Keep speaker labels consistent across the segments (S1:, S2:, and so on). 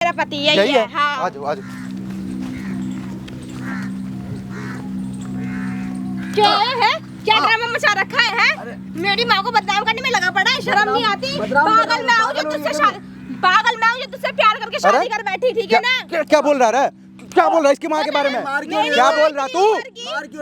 S1: मेरा पति यही है। हाँ।
S2: आ जाओ आ जाओ।
S1: क्या है? क्या ड्रामा मचा रखा है? मेरी माँ को बदनाम करने में लगा पड़ा है, शर्म नहीं आती? पागल मैं हूँ जो तुझसे प्यार करके शादी कर बैठी, ठीक है ना?
S2: क्या बोल रहा है? क्या बोल रहा है इसकी माँ के बारे में? क्या बोल रहा तू?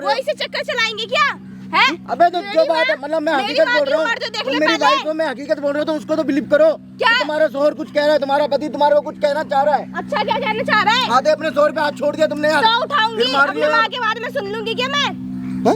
S1: वो इसे चक्कर चलाएंगे क्या है?
S3: अबे तो जो बात है, मतलब मैं हकीकत बोल रहा हूँ, मेरी वाइफ को मैं हकीकत बोल रहा हूँ तो उसको तो बिलीव करो।
S1: क्या?
S3: तुम्हारा शोहर कुछ कह रहा है, तुम्हारा पति तुम्हारे को कुछ कहना चाह रहा है।
S1: अच्छा क्या कहना चाह रहा है?
S3: आधे अपने शोहर पे हाथ छोड़ दिया तुमने यार।
S1: तो उठाऊंगी,
S3: फिर मार
S1: अपनी
S3: दिया
S1: माँ के बारे में सुन लूंगी क्या मैं?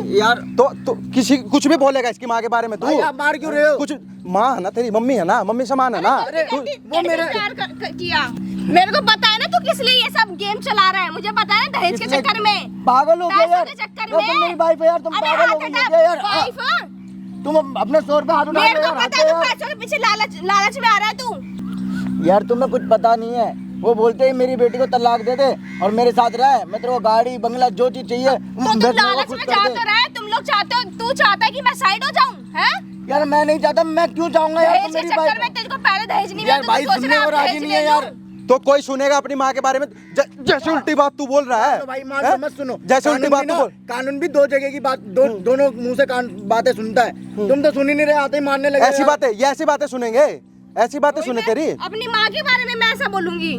S3: यार।
S2: तो किसी कुछ भी बोलेगा इसकी माँ के बारे में? तू
S3: आप मार क्यों रहे हो?
S2: कुछ माँ है ना, तेरी मम्मी है ना, मम्मी समान है ना।
S1: वो मेरे प्यार किया, मेरे को पता है ना तू किस लिए ये सब गेम चला रहा है, मुझे पता है दहेज के चक्कर में,
S3: पागल हो गया यार।
S1: पैसों के चक्कर
S3: तुम मेरी वाइफ है यार, तुम पागल हो गए क्या यार? तुम अपने शोहर पे हाथ उठा रहे हो यार।
S1: पता है पैसों के पीछे लालच में आ रहा है तू।
S3: यार तुम्हें कुछ पता नहीं है, वो बोलते ही मेरी बेटी को तलाक दे दे और मेरे साथ रहे। मैं तेरे को गाड़ी बंगला जो चीज चाहिए
S1: तो तुम लालच में जा तो रहा है, तुम लोग चाहते हो, तू चाहता है कि मैं साइड हो जाऊं? हैं?
S3: यार मैं नहीं चाहता, मैं क्यों चाहूंगा यार?
S1: दहेज के चक्कर में तुझको पहले दहेज नहीं
S3: यार भाई सुनने को राजी नहीं है यार।
S2: तो कोई सुनेगा अपनी माँ के बारे में? जैसे उल्टी बात तू बोल रहा है।
S3: तो भाई मान मत सुनो,
S2: जैसे उल्टी बात तू बोल।
S3: कानून भी दो जगह की बात, दोनों मुंह से बातें सुनता है। तुम तो सुन ही नहीं रहे, आते ही मानने लगे।
S2: ऐसी बातें, ये ऐसी बातें सुनेंगे? ऐसी बातें सुने तेरी?
S1: अपनी माँ के बारे में मैं ऐसा बोलूंगी?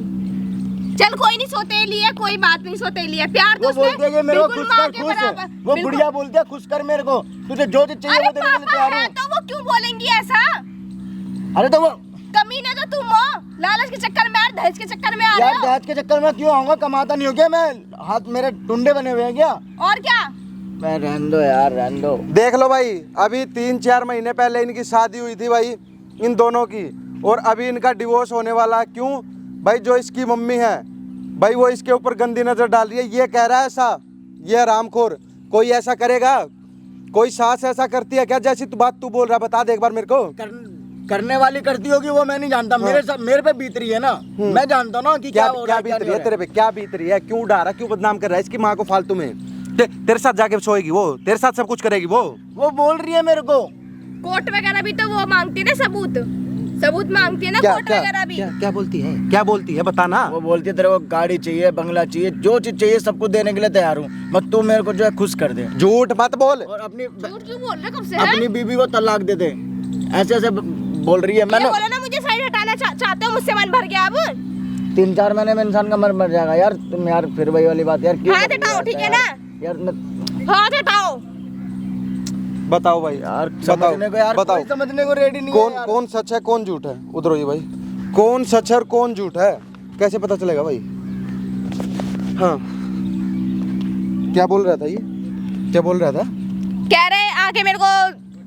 S1: चल कोई नहीं, सौतेली है, कोई बात नहीं, सौतेली है, प्यार तो
S3: वो बोलते हैं मेरे को खुश कर, खुश है। वो बुढ़िया बोलते हैं खुश कर मेरे को, तुझे जो चीज चाहिए वो देने के लिए तैयार हूं।
S1: तो वो क्यों बोलेंगी ऐसा?
S3: अरे तो वो
S1: कमीने तो तुम हो, लालच के चक्कर में और दहेज के चक्कर में आ रहे
S3: यार,
S1: हो।
S3: दहेज के चक्कर में क्यों आऊंगा? कमाता नहीं हो क्या मैं? हाथ मेरे टुंडे बने हुए हैं क्या?
S1: और क्या?
S3: मैं रहने दो यार, रहने दो।
S2: देख लो भाई, अभी 3-4 महीने पहले इनकी शादी हुई थी भाई, इन दोनों की, और अभी इनका डिवोर्स होने वाला है। क्यों भाई? जो इसकी मम्मी है भाई, वो इसके ऊपर गंदी नजर डाल रही है। ये कह रहा है ऐसा, ये हरामखोर। कोई ऐसा करेगा? कोई सास ऐसा करती है क्या? जैसी तू बात तू बोल रहा है, बता दे एक बार मेरे को।
S3: करने वाली करती होगी वो, मैं नहीं जानता। मेरे पे बीत रही है ना, मैं जानता हूँ ना कि क्या हो रहा है,
S2: बीत रही है तेरे पे, क्या बीत रही है? क्यों उड़ा रहा, क्यों बदनाम कर रहा है इसकी माँ को फालतू में? तेरे साथ जाके सोएगी वो, तेरे साथ सब कुछ करेगी वो
S3: बोल रही है मेरे को।
S1: कोर्ट वगैरह भी तो वो मांगती है ना, सबूत मांगती है ना कोर्ट वगैरह भी।
S2: क्या बोलती है? क्या बोलती है बताना।
S3: वो बोलती है तेरे को गाड़ी चाहिए, बंगला चाहिए, जो चीज चाहिए सब कुछ देने के लिए तैयार हूँ, बस तू मेरे को जो है खुश कर दे।
S2: झूठ मत बोल।
S3: और
S1: झूठ क्यों बोल रहे कब से?
S3: अपनी बीबी को तलाक दे दे, ऐसे ऐसे बोल रही है। मैंने
S1: बोला ना मुझे साइड हटाना चाहते हो, मुझसे मन भर गया अब।
S3: 3-4 महीने में इंसान का मन मर जाएगा यार। तुम यार फिर वही वाली बात यार, क्यों?
S1: हाथ हटाओ, ठीक है ना
S3: यार?
S1: हाथ हटाओ।
S2: बताओ भाई
S3: यार, समझने को यार
S2: बताओ,
S3: कोई समझने को रेडी नहीं
S2: कौन
S3: है यार।
S2: कौन सच है कौन झूठ है? उधर हो ये भाई, कौन सच है और कौन झूठ है कैसे पता चलेगा भाई? हाँ, क्या बोल रहा था ये? क्या बोल रहा था?
S1: कह रहे आके मेरे को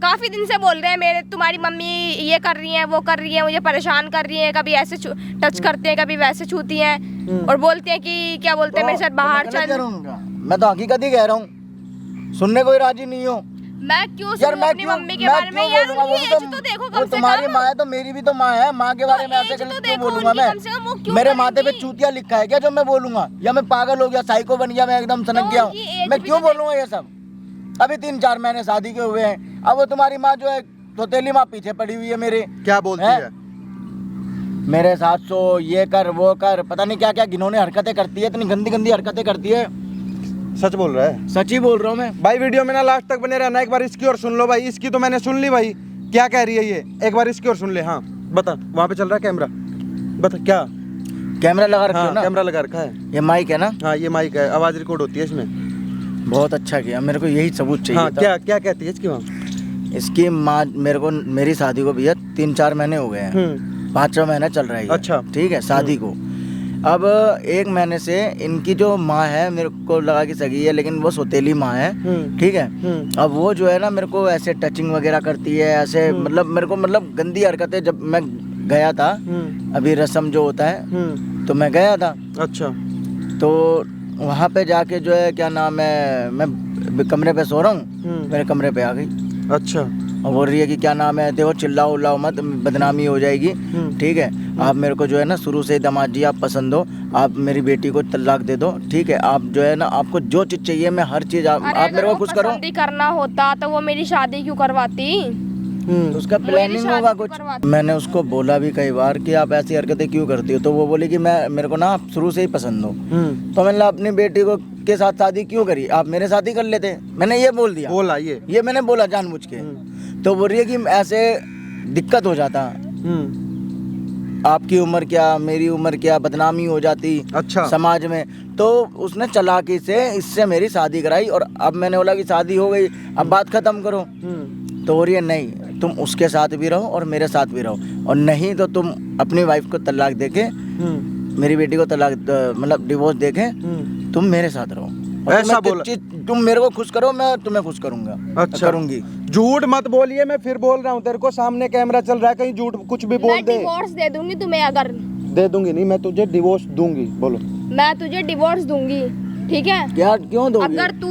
S1: काफी दिन से बोल रहे हैं, मेरे तुम्हारी मम्मी ये कर रही है, वो कर रही है, मुझे परेशान कर रही है, कभी ऐसे टच करते हैं, कभी वैसे छूती हैं, और बोलते हैं कि क्या बोलते हैं मेरे साथ बाहर चल।
S3: मैं तो हकीकत ही कह रहा हूँ, सुनने कोई राजी नहीं हो।
S1: मैं क्यों सुनूं अपनी मम्मी के बारे में यार? उनकी एज तो देखो कम से कम।
S3: तुम्हारी माँ है तो मेरी भी तो माँ है, माँ के बारे में ऐसे क्यों बोलूंगा मैं? मेरे माथे पे चूतिया लिखा है क्या जो मैं बोलूंगा? या मैं पागल हो गया, साइको बन गया, मैं एकदम सनक गया हूँ? मैं क्यों बोलूंगा ये सब? अभी 3-4 महीने शादी के हुए हैं, अब वो तुम्हारी माँ जो है सौतेली माँ पीछे पड़ी हुई है मेरे।
S2: क्या बोलती है?
S3: मेरे साथ सो, ये कर वो कर, पता नहीं क्या क्या घिनौनी हरकतें करती है, इतनी गंदी गंदी हरकतें करती है।
S2: सच बोल रहा है?
S3: सच ही बोल रहा हूँ मैं
S2: भाई। वीडियो में ना लास्ट तक बने रहना, एक बार इसकी और सुन लो भाई। इसकी तो मैंने सुन ली भाई, क्या कह रही है ये, एक बार इसकी और सुन ले। हाँ बता, वहाँ पे चल रहा है कैमरा, बता क्या
S3: कैमरा लगा रखा है ना?
S2: कैमरा लगा रखा है,
S3: ये माइक है ना?
S2: हाँ ये माइक है, आवाज रिकॉर्ड होती है इसमें।
S3: बहुत अच्छा किया, मेरे को यही सबूत चाहिए।
S2: हाँ,
S3: था।
S2: क्या क्या कहती है इसकी माँ?
S3: इसकी माँ मेरे को, मेरी शादी को भैया 3-4 महीने हो गए हैं, 5वां महीना चल रहा है।
S2: अच्छा,
S3: ठीक है, शादी को अब 1 महीने से इनकी जो माँ है मेरे को लगा कि सगी है, लेकिन वो सौतेली माँ है। ठीक है, अब वो जो है ना मेरे को ऐसे टचिंग वगैरह करती है, ऐसे मतलब मेरे को मतलब गंदी हरकतें। जब मैं गया था, अभी रस्म जो होता है, तो मैं गया था।
S2: अच्छा,
S3: तो वहाँ पे जाके जो है क्या नाम है, मैं कमरे पे सो रहा हूँ, मेरे कमरे पे आ गई।
S2: अच्छा,
S3: और बोल रही है कि क्या नाम है, देखो चिल्लाओ उल्लाओ मत, बदनामी हो जाएगी। ठीक है, आप मेरे को जो है ना शुरू से दामाद जी आप पसंद हो, आप मेरी बेटी को तलाक दे दो। ठीक है, आप जो है ना, आपको जो चीज़ चाहिए मैं हर चीज़ आप मेरे को खुश करो।
S1: करना होता तो वो मेरी शादी क्यों करवाती?
S3: तो उसका प्लानिंग होगा कुछ। मैंने उसको बोला भी कई बार कि आप ऐसी हरकतें क्यों करती हो, तो वो बोली कि मैं मेरे को ना आप शुरू से ही पसंद हो। तो मैंने अपनी बेटी को के साथ शादी क्यों करी, आप मेरे साथ ही कर लेते, मैंने ये बोल दिया।
S2: बोला ये
S3: मैंने बोला जानबूझ के। तो बोल रही है कि ऐसे दिक्कत हो जाता, आपकी उम्र क्या मेरी उम्र क्या, बदनामी हो जाती
S2: अच्छा
S3: समाज में। तो उसने चालाकी से इससे मेरी शादी कराई, और अब मैंने बोला कि शादी हो गई, अब बात खत्म करो। तो हो रही है नहीं, तुम उसके साथ भी रहो और मेरे साथ भी रहो, और नहीं तो तुम अपनी वाइफ को तलाक देके, मेरी बेटी को तलाक मतलब डिवोर्स देके तुम मेरे साथ रहो। और
S2: ऐसा बोला?
S3: तुम मेरे को खुश करो, मैं तुम्हें खुश करूंगा।
S2: अच्छा
S3: करूंगी।
S2: झूठ मत बोलिए, मैं फिर बोल रहा हूँ तेरे को, सामने कैमरा चल रहा है, कहीं झूठ कुछ भी बोल
S1: मैं
S2: दे।
S1: डिवोर्स दे दूंगी तुम्हें, अगर
S2: दे दूंगी नहीं, मैं तुझे डिवोर्स दूंगी। बोलो।
S1: मैं तुझे डिवोर्स दूंगी, ठीक है?
S3: यार क्यों दोगे?
S1: अगर तू,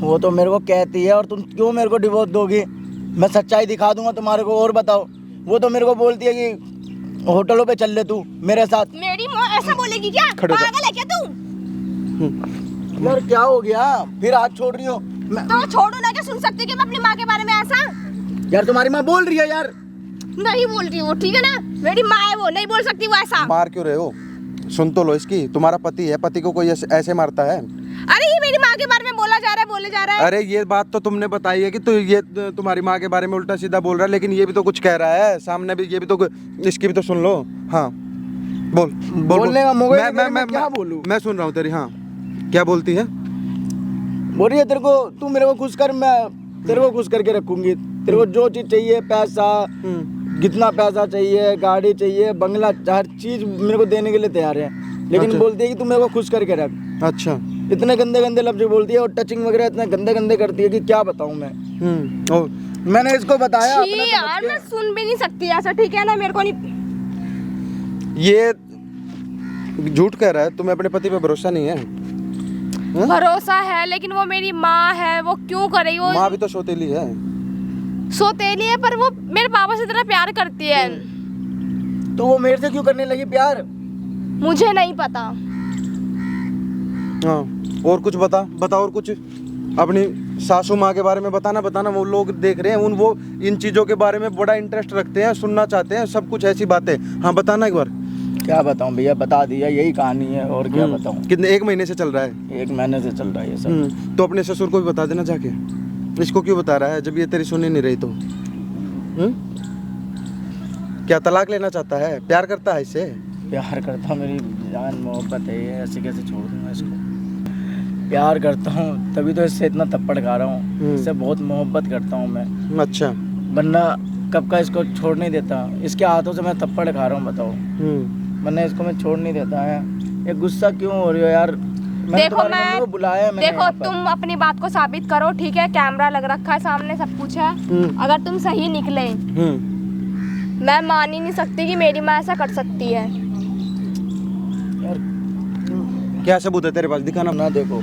S3: वो तो मेरे को कहती है, और तुम क्यों मेरे को डिवोर्स दोगी? मैं सच्चाई दिखा दूंगा तुम्हारे को। और बताओ, वो तो मेरे को बोलती है कि होटलों पे चल ले तू मेरे साथ।
S1: मेरी माँ ऐसा बोलेगी क्या?
S2: खड़े हो जा।
S1: पागल है क्या तू?
S3: यार क्या हो गया, फिर हाथ छोड़ रही हो?
S1: तो छोड़ो ना, क्या सुन सकती कि मैं अपनी माँ के बारे में ऐसा?
S3: यार तुम्हारी माँ बोल रही है यार।
S1: नहीं बोल रही वो, ठीक है ना? मेरी माँ है, वो नहीं बोल सकती वो ऐसा।
S2: मार क्यों रहे हो? सुन तो लो इसकी, तुम्हारा पति है, पति को कोई ऐसे मारता है?
S1: अरे ये मेरी माँ के बारे में बोला जा रहा है, बोले जा रहा है।
S2: अरे ये बात तो तुमने बताई है कि तो ये तुम्हारी माँ के बारे में उल्टा सीधा बोल रहा है, लेकिन ये भी तो कुछ कह रहा है सामने भी, ये भी तो इसकी भी तो सुन लो। हाँ बोल
S3: बोलने का मौका
S2: मैं
S3: नहीं दे,
S2: मैं
S3: क्या बोलूं?
S2: मैं सुन रहा हूँ तेरी। हाँ क्या बोलती है?
S3: बोल रही है तेरे को, तू मेरे को खुश कर, मैं तेरे को खुश करके रखूंगी। तेरे को जो चीज चाहिए, पैसा, कितना पैसा चाहिए, गाड़ी चाहिए, बंगला, हर चीज मेरे को देने के लिए तैयार है, लेकिन
S2: अच्छा।
S3: बोलती है कि तू मेरे को खुश करके रख।
S2: अच्छा।
S3: इतने गंदे गंदे लफ्ज बोलती है, और टचिंग वगैरह इतने गंदे गंदे करती है कि क्या बताऊं मैं।
S2: और
S3: मैंने इसको बताया
S1: छी
S3: अपना
S1: यार,
S3: समझ
S1: मैं सुन भी नहीं सकती ऐसा, ठीक है ना? मेरे को नहीं,
S2: ये झूठ कह रहा है, तुम्हें अपने पति पे भरोसा नहीं है?
S1: भरोसा है, लेकिन वो मेरी माँ है, वो क्यों करेगी? वो
S2: माँ भी तो सौतेली है।
S1: सौतेली है, पर वो मेरे पापा से इतना प्यार करती है।
S3: तो वो मेरे से क्यों करने लगी प्यार?
S1: मुझे नहीं पता।
S2: हाँ और कुछ बता और कुछ अपनी सासू माँ के बारे में बताना। वो लोग देख रहे हैं, वो इन चीज़ों के बारे में बड़ा इंटरेस्ट रखते हैं, सुनना चाहते हैं सब कुछ ऐसी बातें। हाँ बताना एक बार।
S3: क्या बताऊं भैया, बता दिया, यही कहानी है, और क्या बताऊं।
S2: कितने, 1 महीने से चल रहा है?
S3: 1 महीने से चल रहा है ये सब।
S2: तो अपने ससुर को भी बता देना जाके। इसको क्यों बता रहा है जब ये तेरी सुनी नहीं रही तो? क्या तलाक लेना चाहता है? प्यार करता है इससे?
S3: प्यार करता हूँ, मेरी जान मोहब्बत है, ये ऐसे कैसे छोड़ दूंगा इसको? प्यार करता हूँ, तभी तो इससे इतना थप्पड़ खा रहा हूँ। इससे बहुत मोहब्बत करता हूँ मैं।
S2: अच्छा।
S3: वरना कब का इसको छोड़ नहीं देता, इसके हाथों से मैं थप्पड़ खा रहा हूँ, बताओ। वरना इसको मैं छोड़ नहीं देता है। ये गुस्सा क्यों हो रही हो यार?
S1: देखो मैं
S3: बुलाया मैंने,
S1: देखो तुम अपनी बात को साबित करो, ठीक है? कैमरा लग रखा है सामने, सब कुछ है। अगर तुम सही निकले, मैं मान ही नहीं सकती कि मेरी माँ ऐसा कर सकती है।
S3: यार
S2: क्या सबूत है तेरे पास? दिखाना
S3: ना। देखो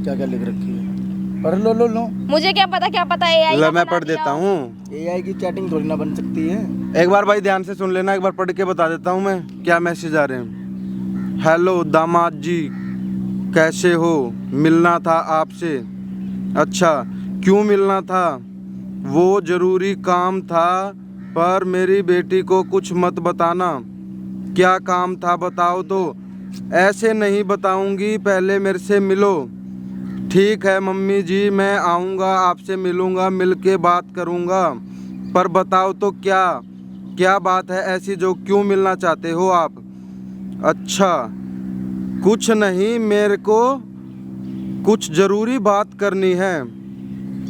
S3: क्या क्या लिख रखी है, पढ़ लो।
S1: मुझे क्या पता AI
S2: ला मैं पढ़ देता हूँ।
S3: AI की चैटिंग थोड़ी ना बन सकती है।
S2: एक बार भाई ध्यान से सुन लेना, एक बार पढ़ के बता देता हूँ मैं क्या मैसेज आ रहे हैं। हेलो दामाद जी, कैसे हो? मिलना था आपसे। अच्छा क्यों मिलना था? वो जरूरी काम था, पर मेरी बेटी को कुछ मत बताना। क्या काम था बताओ तो। ऐसे नहीं बताऊंगी, पहले मेरे से मिलो। ठीक है मम्मी जी, मैं आऊँगा, आपसे मिलूँगा, मिल के बात करूँगा, पर बताओ तो क्या बात है ऐसी जो क्यों मिलना चाहते हो आप? अच्छा कुछ नहीं, मेरे को कुछ ज़रूरी बात करनी है।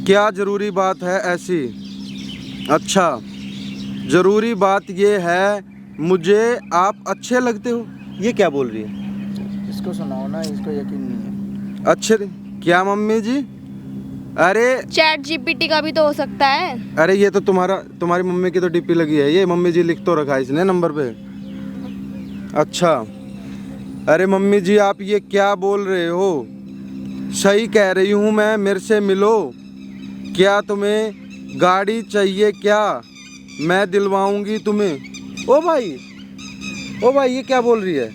S2: क्या ज़रूरी बात है ऐसी? अच्छा ज़रूरी बात ये है, मुझे आप अच्छे लगते हो। ये क्या बोल रही है?
S3: इसको सुनाओ ना, इसको यकीन नहीं है।
S2: अच्छे क्या मम्मी जी? अरे
S1: चैट GPT का भी तो हो सकता है।
S2: अरे ये तो तुम्हारी मम्मी की तो डीपी लगी है, ये मम्मी जी लिख तो रखा है इसने नंबर पे। अच्छा अरे मम्मी जी आप ये क्या बोल रहे हो? सही कह रही हूँ मैं, मेरे से मिलो। क्या तुम्हें गाड़ी चाहिए क्या? मैं दिलवाऊंगी तुम्हें। ओ भाई ये क्या बोल रही है?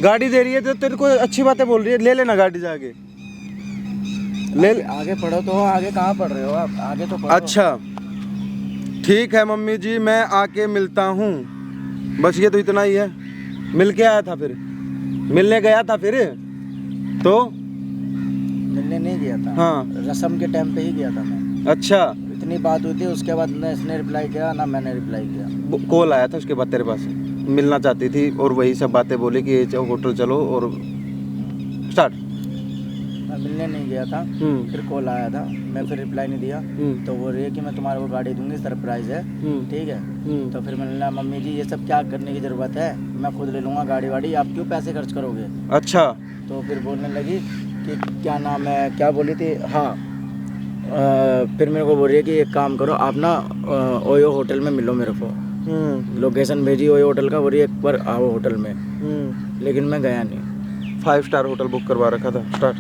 S2: गाड़ी दे रही है तो तेरे को अच्छी बातें बोल रही है, ले लेना गाड़ी जाके। ले
S3: आगे पढ़ो तो आगे कहाँ पढ़ रहे हो आप? आगे तो पढ़ो।
S2: अच्छा ठीक है मम्मी जी, मैं आके मिलता हूँ। बस ये तो इतना ही है। मिल के आया था, फिर मिलने गया था, फिर तो
S3: मिलने नहीं गया था।
S2: हाँ।
S3: रस्म के टाइम पे ही गया था मैं।
S2: अच्छा,
S3: इतनी बात हुई थी, उसके बाद ना इसने रिप्लाई किया ना मैंने रिप्लाई किया।
S2: कॉल आया था उसके बाद तेरे पास, मिलना चाहती थी और वही सब बातें बोली कि ये होटल चलो और स्टार्ट।
S3: मैं मिलने नहीं गया था, फिर कॉल आया था, मैं फिर रिप्लाई नहीं दिया। तो बोल रही है कि मैं तुम्हारे को गाड़ी दूंगी, सरप्राइज है, ठीक है। तो फिर मैंने कहा मम्मी जी ये सब क्या करने की ज़रूरत है, मैं खुद ले लूँगा गाड़ी वाड़ी, आप क्यों पैसे खर्च करोगे।
S2: अच्छा।
S3: तो फिर बोलने लगी कि क्या नाम है, क्या बोली थी, हाँ। फिर मेरे को बोल रही है कि एक काम करो आप ना ओयो होटल में मिलो मेरे को। लोकेशन भेजी ओयो होटल का, बोल रही है एक बार आओ होटल में। लेकिन मैं गया नहीं।
S2: 5 स्टार होटल बुक करवा रखा था, स्टार्ट।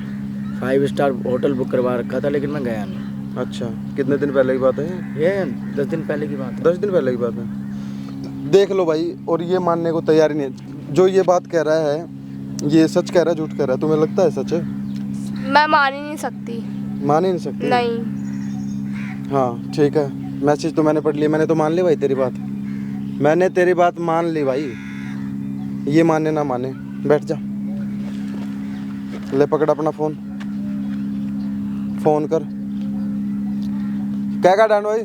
S3: 5 स्टार होटल बुक करवा रखा था, लेकिन मैं गया नहीं।
S2: अच्छा, कितने दिन पहले की बात है
S3: ये 10 दिन पहले की बात है।
S2: 10 दिन पहले की बात है। देख लो भाई, और ये मानने को तैयार ही नहीं। जो ये बात कह रहा है, ये सच कह रहा है झूठ कह रहा है? तुम्हें लगता है सच है?
S1: मैं मान ही नहीं सकती।
S2: मान ही नहीं सकती?
S1: नहीं।
S2: हाँ ठीक है, मैसेज तो मैंने पढ़ लिया, मैंने तो मान ली भाई तेरी बात, मैंने तेरी बात मान ली भाई। ये माने ना माने, बैठ जा, ले पकड़ अपना फोन, फोन कर। क्या कहा डांड भाई?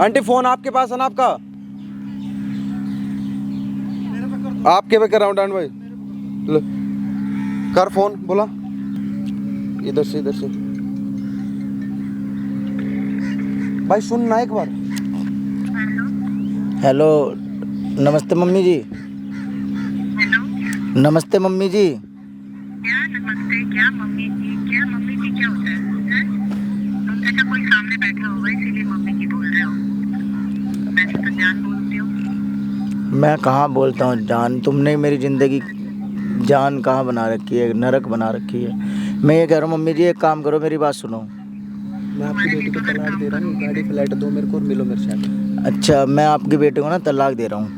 S2: आंटी फोन आपके पास है ना? आपका आपके पे कर रहा हूँ डांड भाई, ले कर फोन, बोला इधर से भाई, सुन ना एक बार।
S3: हेलो, नमस्ते मम्मी जी।
S4: हेलो,
S3: नमस्ते मम्मी जी।
S4: क्या नमस्ते, क्या मम्मी जी, क्या मम्मी जी क्या होता है? तुम जैसा कोई सामने बैठा होगा इसीलिए मम्मी जी बोल रहे हो, वैसे तो जान बोलते हो।
S3: मैं कहाँ बोलता हूँ जान, तुमने मेरी ज़िंदगी जान कहाँ बना रखी है, नरक बना रखी है। मैं ये कह रहा हूँ मम्मी जी एक काम करो, मेरी बात सुनो।
S2: मैं आपकी बेटी को तलाक दे रहा हूँ, गाड़ी फ्लैट दो मेरे को और मिलो मेरे साथ।
S3: अच्छा, मैं आपकी बेटी को ना तलाक दे रहा हूँ।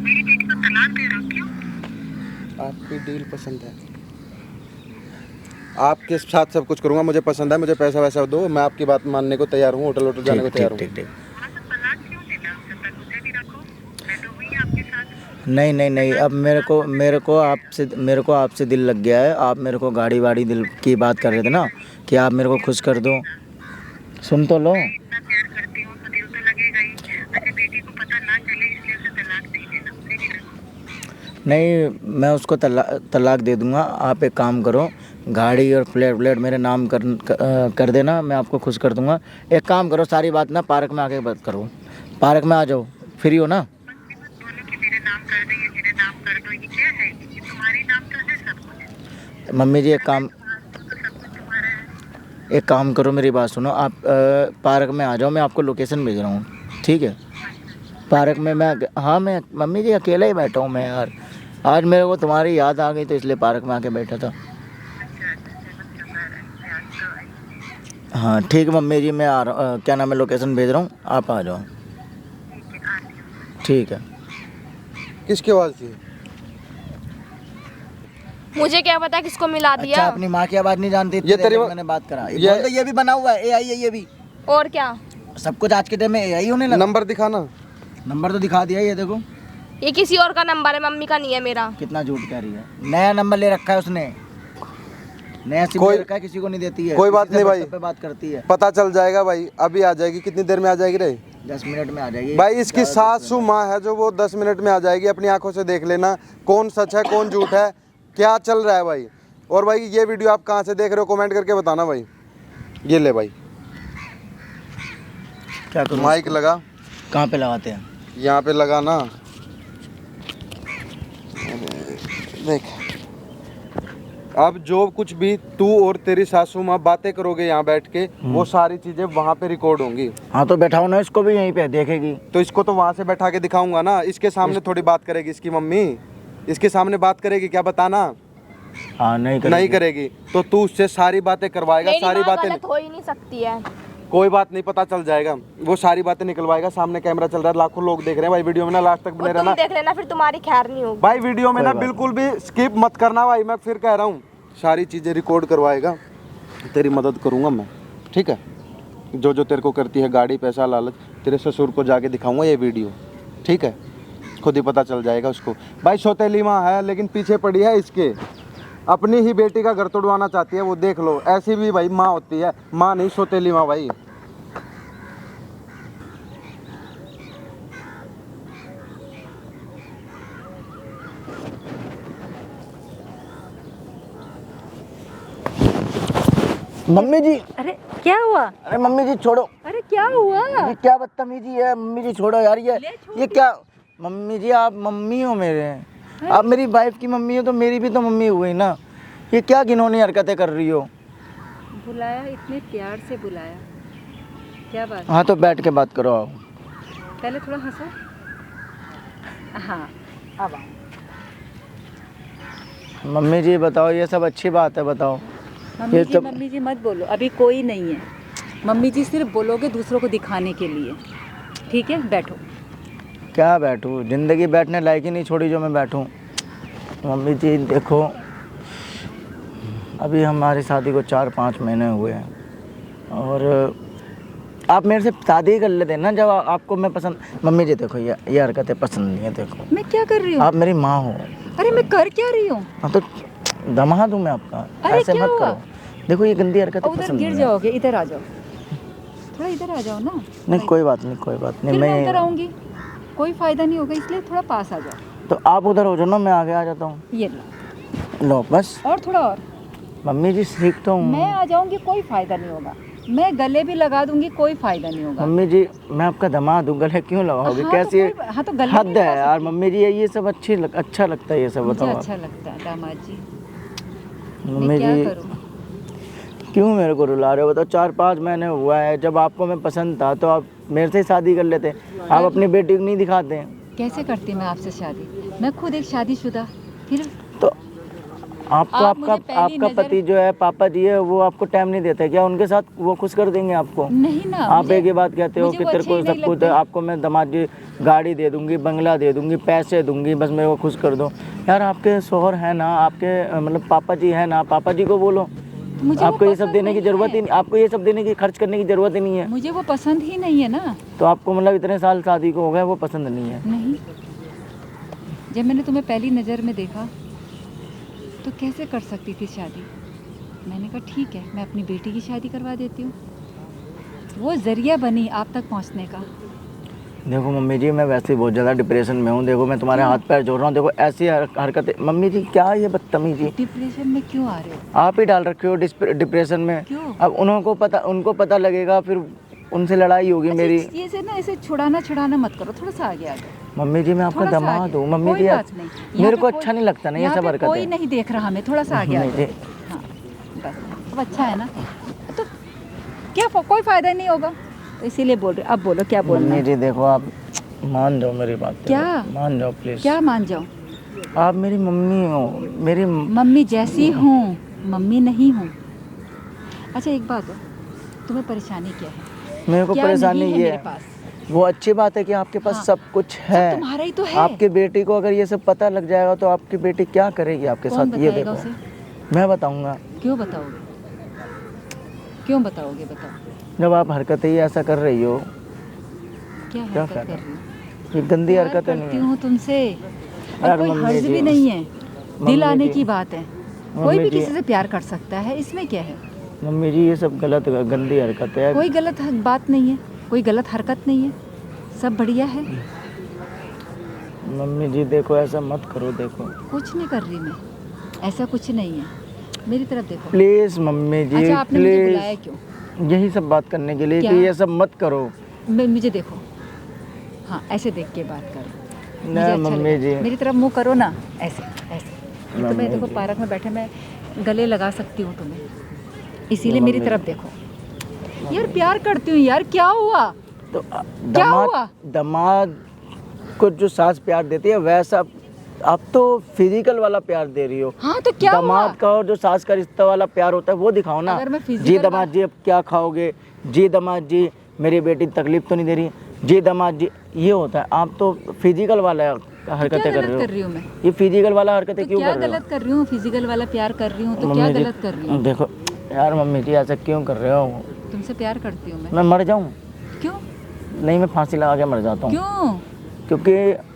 S4: मेरी बेटी को तलाक दे रहे हो, क्यों?
S2: आपकी डील पसंद है, आपके साथ सब कुछ करूँगा, मुझे पसंद है, मुझे पैसा वैसा दो, मैं आपकी बात मानने को तैयार हूँ, होटल जाने को तैयार हूँ।
S3: ठीक।
S4: हाँ तो तलाक क्यों देना, जब तक उसे भी रखो, मैं तो हुई आपके साथ।
S3: नहीं, अब मेरे को आपसे दिल लग गया है। आप मेरे को गाड़ी वाड़ी दिल की बात कर रहे थे ना कि आप मेरे को खुश कर दो, सुन तो लो।
S4: मैं इतना प्यार करती हूँ तो दिल तो लगेगा ही। अच्छा, बेटी को पता ना चले इसलिए उसे तलाक नहीं देना, उसे भी रखो।
S3: नहीं, मैं उसको तलाक दे दूंगा। आप एक काम करो, गाड़ी और फ्लैट मेरे नाम कर देना, मैं आपको खुश कर दूंगा। एक काम करो, सारी बात ना पार्क में आके बात करो, पार्क में आ जाओ, फ्री हो ना?
S4: बोलो कि मेरे नाम कर दो, ये मेरे नाम कर दो, ये क्या है? ये तुम्हारे नाम तो है सब कुछ।
S3: मम्मी जी एक काम
S4: तो सब कुछ तुम्हारा है।
S3: एक काम करो, मेरी बात सुनो। आप पार्क में आ जाओ, मैं आपको लोकेशन भेज रहा हूँ, ठीक है? पार्क में मैं मम्मी जी अकेला ही बैठा हूँ मैं यार। आज मेरे को तुम्हारी याद आ गई तो इसलिए पार्क में आके बैठा था। हाँ ठीक है मम्मी जी, मैं आ रहा हूँ, क्या नाम है, लोकेशन भेज रहा हूँ, आप आ जाओ। ठीक है।
S2: किसकी आवाज़ थी?
S1: मुझे क्या पता किसको मिला दिया।
S3: अच्छा, अपनी माँ की आवाज़ नहीं जानती?
S2: ये तेरी
S3: मैंने बात करा, ये भी बना हुआ है, AI है ये भी।
S1: और क्या,
S3: सब कुछ आज के टाइम में AI होने लगा।
S2: नंबर दिखाना।
S3: नंबर तो दिखा दिया, ये देखो।
S1: ये किसी और का नंबर है, मम्मी का नहीं है मेरा।
S3: कितना झूठ कह रही है। नया नंबर ले रखा है उसने, नया सिम ले रखा है, किसी को नहीं देती है।
S2: कोई बात
S3: किसी से
S2: नहीं भाई,
S3: WhatsApp पे बात करती है।
S2: पता चल जाएगा भाई, अभी आ जाएगी। कितनी देर में आ जाएगी रे?
S3: 10 मिनट में आ जाएगी
S2: भाई। इसकी सासू माँ है जो, वो 10 मिनट में आ जाएगी। अपनी आंखों से देख लेना कौन सच है कौन झूठ है, क्या चल रहा है भाई। और भाई ये वीडियो आप कहाँ से देख रहे हो, कमेंट करके बताना भाई। ये ले भाई,
S3: क्या करूं?
S2: माइक लगा।
S3: कहाँ पे लगाते हैं?
S2: यहाँ पे लगाना, देख। अब जो कुछ भी तू और तेरी सासू माँ बातें करोगे यहाँ बैठ के, वो सारी चीजें वहाँ पे रिकॉर्ड होंगी।
S3: हाँ तो बैठाओ ना, इसको भी यहीं पे देखेगी।
S2: तो इसको तो वहाँ से बैठा के दिखाऊंगा ना, इसके सामने थोड़ी बात करेगी इसकी मम्मी, इसके सामने बात करेगी क्या, बताना?
S3: हाँ नहीं
S2: नहीं करेगी तो तू उससे सारी बातें करवाएगा।
S1: मेरी
S2: सारी
S1: माँ
S2: बातें
S1: गलत हो ही नहीं सकती है।
S2: कोई बात नहीं, पता चल जाएगा, वो सारी बातें निकलवाएगा। सामने कैमरा चल रहा है, लाखों लोग देख रहे हैं भाई। वीडियो में ना लास्ट तक बने
S1: तुम
S2: रहना
S1: देख लेना, फिर तुम्हारी खैर नहीं होगी
S2: भाई। वीडियो में ना बिल्कुल भी स्किप मत करना भाई, मैं फिर कह रहा हूँ। सारी चीज़ें रिकॉर्ड करवाएगा, तेरी मदद करूँगा मैं, ठीक है। जो जो तेरे को करती है गाड़ी, पैसा, लालच, तेरे ससुर को जाके दिखाऊंगा ये वीडियो, ठीक है। खुद ही पता चल जाएगा उसको। भाई सौतेली माँ है लेकिन पीछे पड़ी है इसके, अपनी ही बेटी का घर तोड़वाना चाहती है वो, देख लो। ऐसी भी भाई माँ होती है, माँ नहीं सौतेली माँ भाई।
S3: मम्मी जी,
S5: अरे क्या हुआ?
S3: अरे मम्मी जी छोड़ो,
S5: अरे क्या हुआ?
S3: ये क्या बदतमीजी है। मम्मी जी छोड़ो यार, ये क्या। मम्मी जी आप मम्मी हो मेरे, आप मेरी वाइफ की मम्मी हो तो मेरी भी तो मम्मी हुई ना। ये क्या घिनौनी हरकतें कर रही हो।
S5: बुलाया, इतने प्यार से बुलाया, क्या बात?
S3: हाँ तो बैठ के बात करो आप।
S5: पहले थोड़ा हंसो। हाँ अब आओ।
S3: मम्मी जी बताओ, ये सब अच्छी बात है, बताओ।
S5: मम्मी जी मत बोलो, अभी कोई नहीं है। मम्मी जी सिर्फ बोलोगे दूसरों को दिखाने के लिए, ठीक है? बैठो।
S3: क्या बैठूँ, ज़िंदगी बैठने लायक ही नहीं छोड़ी जो मैं बैठूँ। मम्मी जी देखो, अभी हमारी शादी को 4-5 महीने हुए हैं और आप मेरे से शादी कर लेते ना जब आपको मैं पसंद। मम्मी जी देखो, ये हरकतें पसंद नहीं है। देखो
S5: मैं क्या कर रही हूँ?
S3: आप मेरी माँ हो।
S5: अरे मैं कर क्या रही हूँ?
S3: हाँ तो दमाद हूँ मैं आपका,
S5: अरे
S3: ऐसे
S5: क्या
S3: मत
S5: हुआ?
S3: करो। देखो ये गंदी हरकतें
S5: उधर
S3: पसंद
S5: गिर
S3: नहीं है।
S5: जाओगे, इधर आ जाओ, थोड़ा इधर आ जाओ ना।
S3: नहीं कोई बात नहीं, कोई बात नहीं।
S5: फिर मैं उधर
S3: मैं
S5: आऊँगी, कोई फायदा नहीं होगा, इसलिए थोड़ा पास आ जाओ।
S3: तो आप उधर हो जाओ ना, मैं आगे आ जाता हूँ।
S5: ये लो,
S3: लो बस।
S5: और थोड़ा और।
S3: मम्मी जी सीख तो हूँ।
S5: मैं आ जाऊंगी, कोई फायदा नहीं होगा। मैं गले भी लगा दूंगी, कोई फायदा नहीं होगा।
S3: मम्मी जी मैं आपका दमाद हूँ, गले क्यों लगाओगे?
S5: हाँ,
S3: कैसी
S5: तो हाँ, तो गले
S3: हद
S5: नहीं लगा
S3: है यार।
S5: सकती।
S3: मम्मी जी ये सब अच्छा लगता है ये सब,
S5: मुझे
S3: बताओ
S5: अच्छा लगता है दामाद जी।
S3: आप।
S5: मैं
S3: मम्मी
S5: क्या
S3: जी
S5: करूं?
S3: क्यों मेरे को रुला रहे हो? बताओ 4-5 महीने हुआ है, जब आपको मैं पसंद था तो आप मेरे से ही शादी कर लेते। आप अपनी बेटी को नहीं दिखाते हैं।
S5: कैसे करती मैं आपसे शादी? मैं खुद एक शादीशुदा, फिर
S3: तो आपको
S5: आप मुझे पहली
S3: आपका
S5: नज़र-
S3: पति जो है, पापा जी है, वो आपको टाइम नहीं देते क्या? उनके साथ वो खुश कर देंगे आपको?
S5: नहीं ना।
S3: आप
S5: मुझे-
S3: एक ही बात कहते हो
S5: मुझे
S3: कि
S5: वो
S3: तेरे
S5: अच्छे
S3: को
S5: ही नहीं
S3: सब कुछ
S5: लगते।
S3: आपको मैं दामाद जी गाड़ी दे दूंगी, बंगला दे दूंगी, पैसे दूंगी, बस मेरे को खुश कर दो। यार आपके शोहर है ना, आपके मतलब पापा जी है ना, पापा जी को बोलो।
S5: मुझे वो
S3: आपको ये सब
S5: पसंद
S3: देने की
S5: नहीं
S3: जरूरत ही
S5: है।
S3: नहीं, आपको ये सब देने की, खर्च करने की जरूरत ही नहीं है।
S5: मुझे वो पसंद ही नहीं है ना।
S3: तो आपको मतलब इतने साल शादी को हो गए, वो पसंद नहीं है?
S5: नहीं, जब मैंने तुम्हें पहली नज़र में देखा तो कैसे कर सकती थी शादी? मैंने कहा ठीक है, मैं अपनी बेटी की शादी करवा देती हूँ। वो जरिया बनी आप तक पहुँचने का।
S3: देखो मम्मी जी मैं वैसे ही बहुत ज़्यादा डिप्रेशन में हूँ। देखो मैं तुम्हारे हाथ पैर जोड़ रहा हूँ। देखो ऐसी हरकतें मम्मी जी, क्या ये बदतमीजी
S5: डिप्रेशन में क्यों आ रहे हो?
S3: आप ही डाल रखे हो डिप्रेशन में।
S5: क्यों?
S3: अब उनको पता लगेगा, फिर उनसे लड़ाई होगी मेरी।
S5: ये से ना ऐसे छुड़ाना मत करो, थोड़ा सा आगे आ जाओ।
S3: मम्मी जी मैं आपका
S5: थोड़ा सा
S3: दामाद
S5: आगे।
S3: हूँ। मम्मी
S5: कोई
S3: जी
S5: बात नहीं। यहाँ
S3: मेरे
S5: पे
S3: को
S5: कोई-
S3: अच्छा नहीं लगता ना ये
S5: यहाँ
S3: सब
S5: पे
S3: हरकतें।
S5: कोई नहीं देख रहा हमें, थोड़ा सा आगे आ
S3: मम्मी
S5: जाओ।
S3: जी,
S5: हाँ बस, अब अच्छा है ना? तो क्या कोई फायदा नहीं होगा, तो इसीलिए बोल रहे। अब बोलो क्या बोलना
S3: मम्मी
S5: है?
S3: जी देखो आप मान जाओ मेरी बात।
S5: क्या?
S3: मान जाओ प्लीज।
S5: क्या मान जाऊँ?
S3: आप मेरी मम्मी हो, मेरी
S5: मम्मी जैसी हूँ, मम्मी नहीं हूँ। अच्छा एक बात है, तुम्हें परेशानी क्या है?
S3: मेरे को
S5: क्या
S3: परेशानी
S5: नहीं है
S3: ये
S5: मेरे
S3: है।
S5: पास?
S3: वो अच्छी बात है कि आपके पास
S5: हाँ।
S3: सब कुछ है।
S5: सब तुम्हारा ही तो है।
S3: आपकी बेटी को अगर ये सब पता लग जाएगा तो आपकी बेटी क्या करेगी आपके
S5: कौन
S3: साथ? ये
S5: बताएगा
S3: देखो
S5: उसे?
S3: मैं बताऊंगा।
S5: क्यों बताओगे? क्यों बताओगे? बताओ
S3: जब आप हरकतें ही ऐसा कर रही हो,
S5: क्या
S3: क्या
S5: हरकत
S3: फायदा?
S5: कर रही हो?
S3: ये गंदी
S5: प्यार
S3: हरकतें
S5: करती
S3: नहीं है।
S5: हूँ तुमसे, और
S3: यार
S5: कोई
S3: मम्मी
S5: हर्ज
S3: जी,
S5: भी नहीं है।
S3: मम्मी
S5: दिल आने
S3: जी,
S5: की बात है, कोई
S3: मम्मी
S5: भी
S3: जी,
S5: किसी से प्यार कर सकता है, इसमें क्या है?
S3: मम्मी जी ये सब गलत गंदी हरकत है।
S5: कोई गलत बात नहीं है, कोई गलत हरकत नहीं है, सब बढ़िया है।
S3: मम्मी जी देखो ऐसा मत करो। देखो
S5: कुछ नहीं कर रही मैं, ऐसा कुछ नहीं है। मेरी तरफ देखो।
S3: प्लीज मम्मी जी,
S5: अच्छा आपने मुझे बुलाया
S3: प्लीज।
S5: क्यों?
S3: यही सब बात करने के लिए
S5: क्या?
S3: कि ये सब मत करो।
S5: मुझे देखो, हाँ ऐसे देख के बात करो। मुझे
S3: नहीं
S5: अच्छा
S3: मम्मी
S5: लगा।
S3: जी,
S5: मेरी तरफ मुंह करो ना, ऐसे ऐसे। ये तो
S3: मम्मी
S5: मैं देखो
S3: जी।
S5: पार्क में बैठे मैं गले लगा सकती हूँ तुम्हें, इसीलिए मेरी
S3: मम्मी
S5: तरफ देखो। यार प्यार करती हूँ यार, क्या हुआ?
S3: तो
S5: क्या हुआ?
S3: दामाद को जो सास प्यार देती है वैसा आप तो फिजिकल वाला प्यार दे रही हो।
S5: हाँ तो क्या हुआ?
S3: दामाद का और जो सास का रिश्ता वाला प्यार होता है वो दिखाओ ना।
S5: अगर मैं
S3: जी
S5: physical
S3: दामाद जी अब क्या खाओगे, जी दामाद जी मेरी बेटी तकलीफ तो नहीं दे रही, जी दामाद जी, ये होता है। आप तो फिजिकल वाला हरकतें
S5: क्या
S3: कर
S5: गलत
S3: रहे
S5: कर
S3: हो।
S5: रही हूँ मैं?
S3: ये फिजिकल वाला हरकतें
S5: तो
S3: क्यों
S5: क्या
S3: कर रहे हो?
S5: गलत कर रही हूँ? फिजिकल वाला प्यार कर रही हूँ तो क्या
S3: मम्मी जी,
S5: गलत कर रही हूँ?
S3: देखो यार मम्मी जी ऐसा क्यों कर रहे हो?
S5: तुमसे प्यार करती हूँ मैं।
S3: मैं मर जाऊँ?
S5: क्यों?
S3: नहीं, मैं फांसी लगा के मर जाता हूँ।
S5: क्यों?
S3: क्योंकि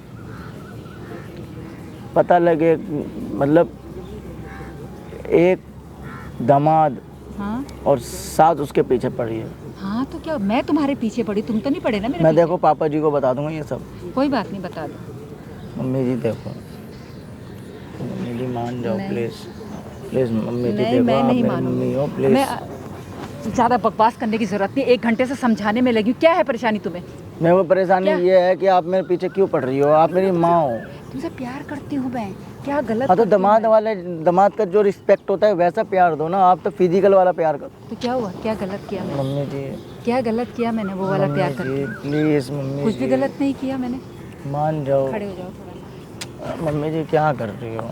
S3: पता लगे, मतलब एक दामाद
S5: हाँ
S3: और सास उसके पीछे पड़ी है।
S5: हाँ तो क्या मैं तुम्हारे पीछे पड़ी, तुम तो नहीं पड़े ना मेरे
S3: मैं
S5: पीछे?
S3: देखो पापा जी को बता दूंगा ये सब।
S5: कोई बात नहीं, बता दो।
S3: मम्मी जी देखो, मम्मी जी मान जाओ
S5: नहीं।
S3: Please please. मम्मी जी
S5: नहीं,
S3: देखो,
S5: मैं
S3: आप
S5: नहीं
S3: मेरी
S5: मानूंगी।
S3: मम्मी हो प्लीज।
S5: मैं ज़्यादा बकवास करने की ज़रूरत नहीं, 1 घंटे से समझाने में लगी हूँ। क्या है परेशानी तुम्हें?
S3: मेरे को परेशानी
S5: क्या?
S3: ये है कि आप मेरे पीछे क्यों पड़ रही हो? आप मेरी माँ हो।
S5: तुमसे प्यार करती हूँ मैं, क्या गलत
S3: हाँ तो
S5: करती हूँ
S3: दामाद
S5: मैं?
S3: वाले, दामाद का जो रिस्पेक्ट होता है वैसा प्यार दो ना। आप तो फिजिकल वाला प्यार करो।
S5: तो क्या हुआ? क्या गलत किया मैंने?
S3: मम्मी जी,
S5: क्या गलत किया मैंने वो वाला प्यार
S3: मम्मी
S5: करके?
S3: जी प्लीज, मम्मी
S5: कुछ
S3: जी
S5: भी गलत नहीं किया मैंने।
S3: मान जाओ।
S5: खड़े हो जाओ थोड़ा।
S3: मम्मी जी क्या कर रही हो?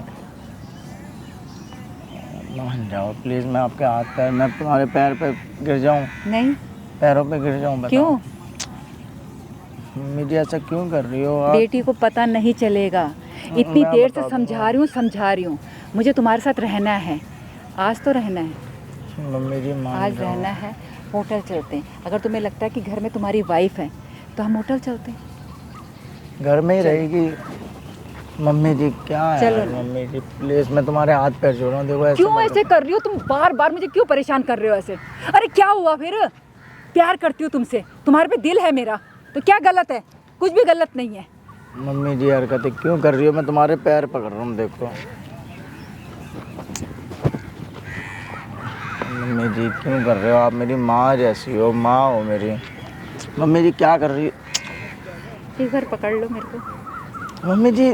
S3: मान जाओ प्लीज। मैं आपके हाथ पैर, मैं तुम्हारे पैर पे गिर जाऊं,
S5: नहीं।
S3: पैरों पे गिर जाऊं? बताओ।
S5: क्यों?
S3: मम्मी जी ऐसा क्यों कर रही हो आप?
S5: बेटी को पता नहीं चलेगा। इतनी
S3: मैं
S5: देर
S3: बता
S5: से समझा रही हूँ मुझे तुम्हारे साथ रहना है। आज तो रहना है,
S3: मम्मी जी मान
S5: आज
S3: जाओ।
S5: रहना है। होटल चलते हैं। अगर तुम्हें लगता है कि घर में तुम्हारी वाइफ है तो हम होटल चलते हैं।
S3: घर में ही रहेगी। मम्मी जी क्या है
S5: चलो
S3: यार,
S5: ना।
S3: मम्मी जी प्लीज, मैं तुम्हारे हाथ पैर जोड़ रहा हूँ। देखो ऐसे
S5: क्यों
S3: मत
S5: ऐसे कर रही हो तुम? बार बार मुझे क्यों परेशान कर रहे हो ऐसे? अरे क्या हुआ फिर? प्यार करती हूँ तुमसे, तुम्हारे पे दिल है मेरा, तो क्या गलत है? कुछ भी गलत नहीं है।
S3: करो। मम्मी जी हरकतें क्यों कर रही हो? मैं तुम्हारे पैर पकड़ रहा हूँ, देखो। मम्मी जी क्यों कर रहे हो? आप मेरी माँ जैसी हो, माँ हो मेरी। मम्मी जी क्या कर रही हो?
S5: एक बार पकड़ लो मेरे को।
S3: मम्मी जी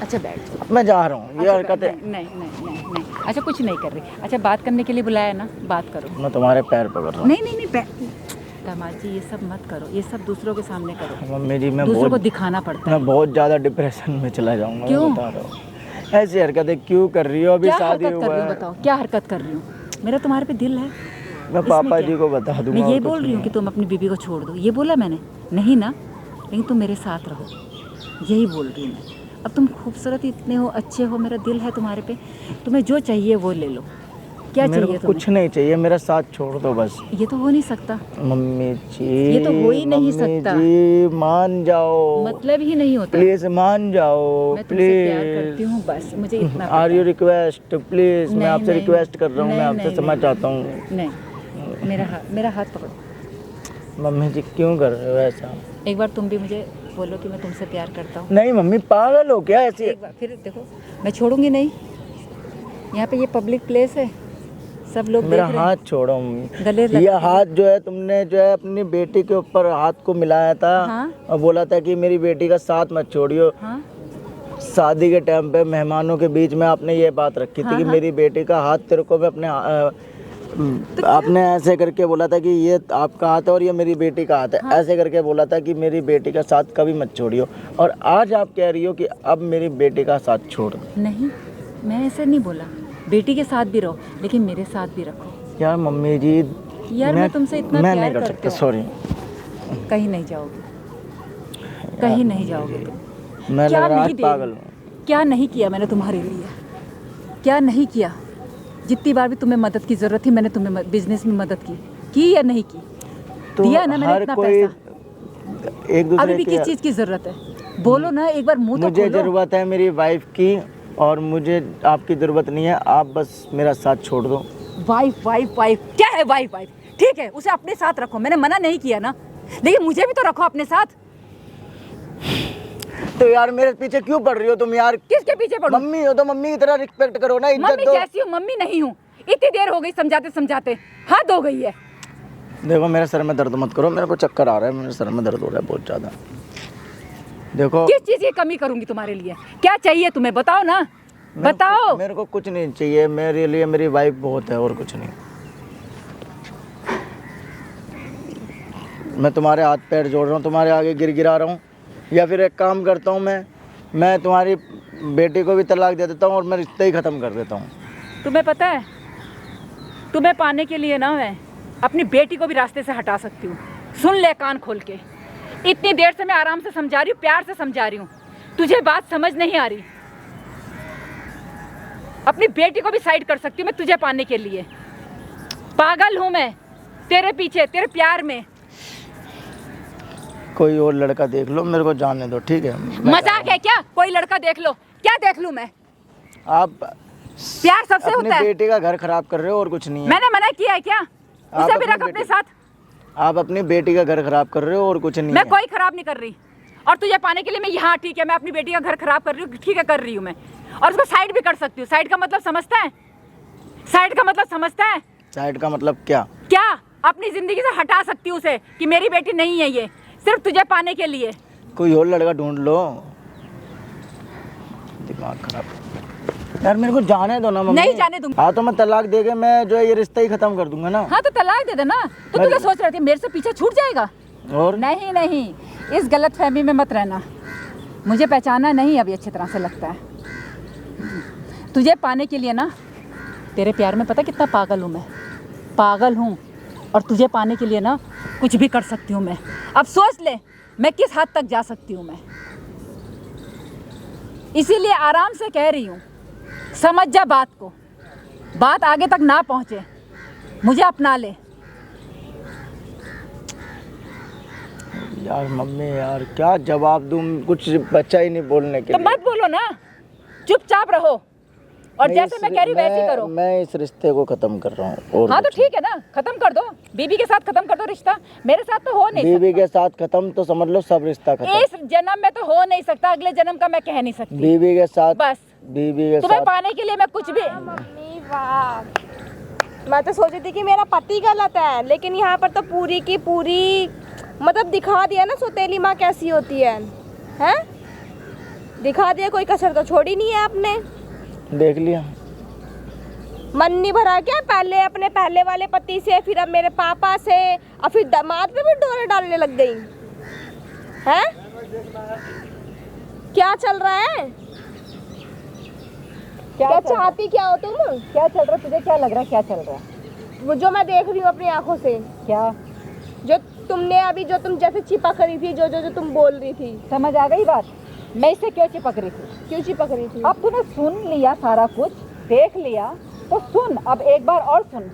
S5: अच्छा बैठ जाओ।
S3: मैं जा रहा हूँ, ये
S5: अच्छा,
S3: हरकतें।
S5: नहीं नहीं नहीं नहीं नहीं। अच्छा कुछ नहीं कर रही। अच्छा बात करने के लिए बुलाया ना, बात करो।
S3: मैं तुम्हारे पैर पकड़ रहा हूँ।
S5: नहीं नहीं नहीं दामाद जी ये सब मत करो, ये सब दूसरों के सामने करो।
S3: मम्मी जी मैं
S5: दूसरों को
S3: बहुत,
S5: दिखाना पड़ता है।
S3: मैं बहुत ज़्यादा डिप्रेशन में चला जाऊँगा।
S5: क्यों?
S3: मैं बता रहा हूँ। ऐसी हरकतें क्यों कर रही हो? अभी
S5: क्या
S3: शादी
S5: हरकत कर
S3: हुआ
S5: रही हूँ
S3: है।
S5: बताओ? क्या हरकत कर रही हूँ? मेरा तुम्हारे पे दिल है।
S3: मैं
S5: इसमें
S3: पापा
S5: क्या?
S3: जी को बता दूंगा।
S5: मैं ये
S3: और कुछ
S5: बोल रही हूँ
S3: नहीं।
S5: कि तुम अपनी बीबी को छोड़ दो, ये बोला मैंने? नहीं ना, लेकिन तुम मेरे साथ रहो, यही बोल रही हूँ मैं। अब तुम खूबसूरत इतने हो, अच्छे हो, मेरा दिल है तुम्हारे पे, तुम्हें जो चाहिए वो ले लो। क्या
S3: मेरे
S5: चाहिए
S3: को
S5: तुम्हें?
S3: कुछ नहीं चाहिए, मेरा साथ छोड़ दो बस।
S5: ये तो हो नहीं सकता,
S3: मम्मी जी
S5: ये तो हो ही नहीं
S3: मम्मी
S5: सकता।
S3: जी मान जाओ,
S5: मतलब ही नहीं होता।
S3: प्लीज मान जाओ
S5: मैं तुमसे प्यार
S3: प्लीज।
S5: करती हूँ, बस मुझे इतना पता
S3: आर यू
S5: है।
S3: Request please? मैं
S5: नहीं,
S3: आपसे
S5: नहीं,
S3: रिक्वेस्ट कर रहा हूँ, मैं
S5: नहीं,
S3: आपसे
S5: नहीं,
S3: क्षमा
S5: नहीं,
S3: चाहता हूँ।
S5: नहीं, मेरा हाथ पकड़ो।
S3: मम्मी जी क्यों कर रहे हो ऐसा?
S5: एक बार तुम भी मुझे बोलो कि मैं तुमसे प्यार करता हूँ।
S3: नहीं मम्मी पागल हो क्या ऐसी?
S5: एक बार फिर देखो, मैं छोड़ूंगी नहीं। यहाँ पे ये पब्लिक प्लेस है, सब लोग
S3: मेरा
S5: देख रहे हैं।
S3: हाथ छोड़ो मम्मी।
S5: गले लग
S3: ये हाथ जो है तुमने जो है अपनी बेटी के ऊपर हाथ को मिलाया था।
S5: हाँ।
S3: और बोला था कि मेरी बेटी का साथ मत छोड़ियो।
S5: हाँ
S3: शादी के टाइम पे मेहमानों के बीच में आपने ये बात रखी थी
S5: हाँ,
S3: कि
S5: हाँ।
S3: मेरी बेटी का हाथ तेरे को मैं अपने आपने ऐसे करके बोला था कि ये आपका हाथ है और ये मेरी बेटी का हाथ है।
S5: हाँ।
S3: ऐसे करके बोला था कि मेरी बेटी का साथ कभी मत छोड़ियो। और आज आप कह रही हो कि अब मेरी बेटी का साथ छोड़ दो।
S5: नहीं, मैं ऐसे नहीं बोला। बेटी के साथ भी रहो, लेकिन मेरे साथ भी रखो।
S3: यार मम्मी जी
S5: यार मैं तुमसे इतना
S3: मैं
S5: प्यार
S3: नहीं कर
S5: करती
S3: सकता,
S5: हूँ।
S3: सॉरी।
S5: कहीं नहीं जाओगे, कहीं नहीं जाओगे तुम।
S3: मैं
S5: क्या
S3: लग रहा
S5: नहीं
S3: आज
S5: दे
S3: पागल
S5: रही?
S3: हूँ।
S5: क्या नहीं किया मैंने तुम्हारे लिए? क्या नहीं किया? जितनी बार भी तुम्हें मदद की ज़रूरत थी, मैंने तुम्हें बिजनेस में मदद की या नहीं की?
S3: तो
S5: दिया ना मैंने
S3: हर
S5: इतना
S3: कोई
S5: पैसा।
S3: एक दूसरे
S5: अभी भी
S3: की-
S5: किस चीज़ की ज़रूरत है? बोलो ना, एक बार मुंह तो
S3: मुझे
S5: खोलो।
S3: ज़रूरत है मेरी वाइफ की और मुझे आपकी ज़रूरत नहीं है। आप बस मेरा साथ छोड़ दो।
S5: वाइफ वाइफ वाइफ क्या है? वाइफ वाइफ ठीक है, उसे अपने साथ रखो, मैंने मना नहीं किया ना, लेकिन मुझे भी तो रखो अपने साथ।
S3: तो यार मेरे पीछे क्यों पड़ रही हो तुम यार?
S5: किसके पीछे पड़ूं?
S3: मम्मी हो तो मम्मी की तरह रिस्पेक्ट करो ना, इज्जत
S5: मम्मी
S3: दो।
S5: कैसी हूँ? मम्मी नहीं हूँ। इतनी देर हो गई समझाते समझाते, हद हो गई है।
S3: देखो मेरे सर में दर्द मत करो, मेरे को चक्कर आ रहा है, मेरे सर में दर्द हो रहा है बहुत ज़्यादा। देखो
S5: किस चीज़ की कमी करूंगी तुम्हारे लिए? क्या चाहिए तुम्हें? बताओ ना, बताओ।
S3: मेरे को कुछ नहीं चाहिए, मेरे लिए मेरी वाइफ बहुत है और कुछ नहीं। मैं तुम्हारे हाथ पैर जोड़ रहा हूँ, तुम्हारे आगे गिर गिरा रहा हूँ, या फिर एक काम करता हूँ मैं तुम्हारी बेटी को भी तलाक दे देता हूँ और मैं रिश्ते ही ख़त्म कर देता हूँ।
S5: तुम्हें पता है, तुम्हें पाने के लिए ना मैं अपनी बेटी को भी रास्ते से हटा सकती हूँ। सुन ले कान खोल के, इतनी देर से मैं आराम से समझा रही हूँ, प्यार से समझा रही हूँ, तुझे बात समझ नहीं आ रही। अपनी बेटी को भी साइड कर सकती हूँ मैं तुझे पाने के लिए। पागल हूँ मैं तेरे पीछे, तेरे प्यार में।
S3: कोई और लड़का देख लो, मेरे को जाने दो, ठीक है?
S5: मजाक है क्या? कोई लड़का देख लो? क्या देख लूँ मैं?
S3: आप
S5: प्यार सबसे
S3: अपनी
S5: होता है।
S3: बेटी का घर खराब कर रहे हो और कुछ नहीं है।
S5: मैंने मना किया है क्या? उसे भी रख अपने साथ।
S3: आप अपनी बेटी का घर खराब कर रहे हो और कुछ नहीं
S5: मैं
S3: है।
S5: कोई खराब नहीं कर रही। और तुझे पाने के लिए मैं यहाँ, ठीक है, मैं अपनी बेटी का घर खराब कर रही हूँ, ठीक है, कर रही हूँ मैं। और उसको साइड भी कर सकती हूँ। साइड का मतलब समझता है? साइड का मतलब समझता है?
S3: साइड का मतलब क्या?
S5: क्या अपनी जिंदगी से हटा सकती हूँ उसे कि मेरी बेटी नहीं है ये, सिर्फ तुझे पाने के लिए।
S3: कोई और लड़का ढूंढ लो। दिमाग खराब यार, मेरे को जाने दो ना मम्मी।
S5: नहीं जाने दूंगी।
S3: हाँ तो मैं तलाक देके मैं जो है ये रिश्ता ही खत्म कर दूंगा ना।
S5: हाँ तो तलाक दे देना। तो तू क्या सोच रही थी मेरे से पीछे छूट जाएगा?
S3: और
S5: नहीं नहीं, इस गलत फहमी में मत रहना। मुझे पहचाना नहीं अभी अच्छी तरह से लगता है। तुझे पाने के लिए ना, तेरे प्यार में पता कितना पागल हूँ मैं। पागल हूँ। और तुझे पाने के लिए ना कुछ भी कर सकती हूँ मैं। अब सोच ले मैं किस हद तक जा सकती हूँ मैं। इसीलिए आराम से कह रही हूँ, समझ जा बात को। बात आगे तक ना पहुँचे, मुझे अपना ले।
S3: यार मम्मी यार, क्या जवाब दूँ? कुछ बचा ही नहीं बोलने के
S5: तो
S3: लिए।
S5: मत बोलो ना, चुपचाप रहो और जैसे मैं कह रही वैसे ही करो।
S3: मैं इस रिश्ते को खत्म कर रहा हूँ। और
S5: हाँ तो
S3: कुछ
S5: ठीक है ना, खत्म कर दो। बीबी के साथ खत्म कर दो रिश्ता। मेरे साथ तो हो नहीं
S3: बीवी
S5: सकता।
S3: के साथ खत्म तो समझ लो सब रिश्ता खत्म।
S5: इस जन्म में तो हो नहीं सकता, अगले जन्म का मैं कह नहीं सकती।
S3: बीवी के साथ,
S5: बस
S3: बीवी के
S5: तुम्हें
S3: साथ
S5: पाने के लिए मैं कुछ भी।
S1: मम्मी वाह, मैं तो सोची थी कि मेरा पति गलत है, लेकिन यहाँ पर तो पूरी की पूरी मतलब दिखा दिया ना सौतेली माँ कैसी होती है। हैं? दिखा दिया, कोई कसर तो छोड़ी नहीं है आपने।
S3: देख लिया।
S1: मन नहीं भरा क्या? पहले अपने पहले वाले पति से, फिर अब मेरे पापा से, और फिर दामाद पे भी डोरे डालने लग गई हैं? क्या चल रहा है? क्या चाहती क्या हो तुम?
S5: क्या चल रहा है? तुझे क्या लग रहा है क्या चल रहा है?
S1: वो जो मैं देख रही हूँ अपनी आंखों से,
S5: क्या
S1: जो तुमने अभी, जो तुम जैसे चिपक रही थी, जो तुम बोल रही थी,
S5: समझ आ गई बात? मैं इससे क्यों चिपक रही थी?
S1: क्यों चिपक रही थी?
S5: अब तूने सुन लिया, सारा कुछ देख लिया, तो सुन अब एक बार और सुन।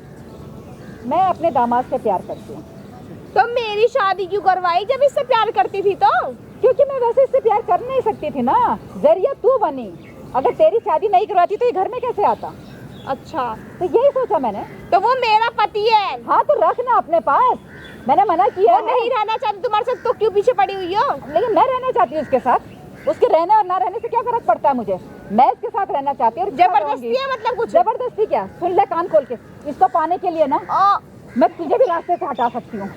S5: मैं अपने दामाद से प्यार करती हूँ।
S1: तो मेरी शादी क्यों करवाई जब इससे प्यार करती थी? तो
S5: क्योंकि मैं वैसे इससे प्यार कर नहीं सकती थी ना, जरिया तू बनी। अगर तेरी शादी नहीं करवाती तो ये घर में कैसे आता?
S1: अच्छा,
S5: तो यही सोचा मैंने।
S1: तो वो मेरा पति है।
S5: हाँ तो रखना अपने पास, मैंने मना किया
S1: वो नहीं रहना चाहती तुम्हारे साथ, तो क्यों पीछे पड़ी हुई हो?
S5: लेकिन मैं रहना चाहती हूँ उसके साथ। उसके रहने और ना रहने से क्या फर्क पड़ता है मुझे? मैं इसके साथ रहना चाहती हूँ।
S1: जबरदस्ती है मतलब कुछ?
S5: जबरदस्ती क्या? सुन ले कान खोल के, इसको पाने के लिए ना मैं तुझे भी रास्ते से हटा सकती हूँ।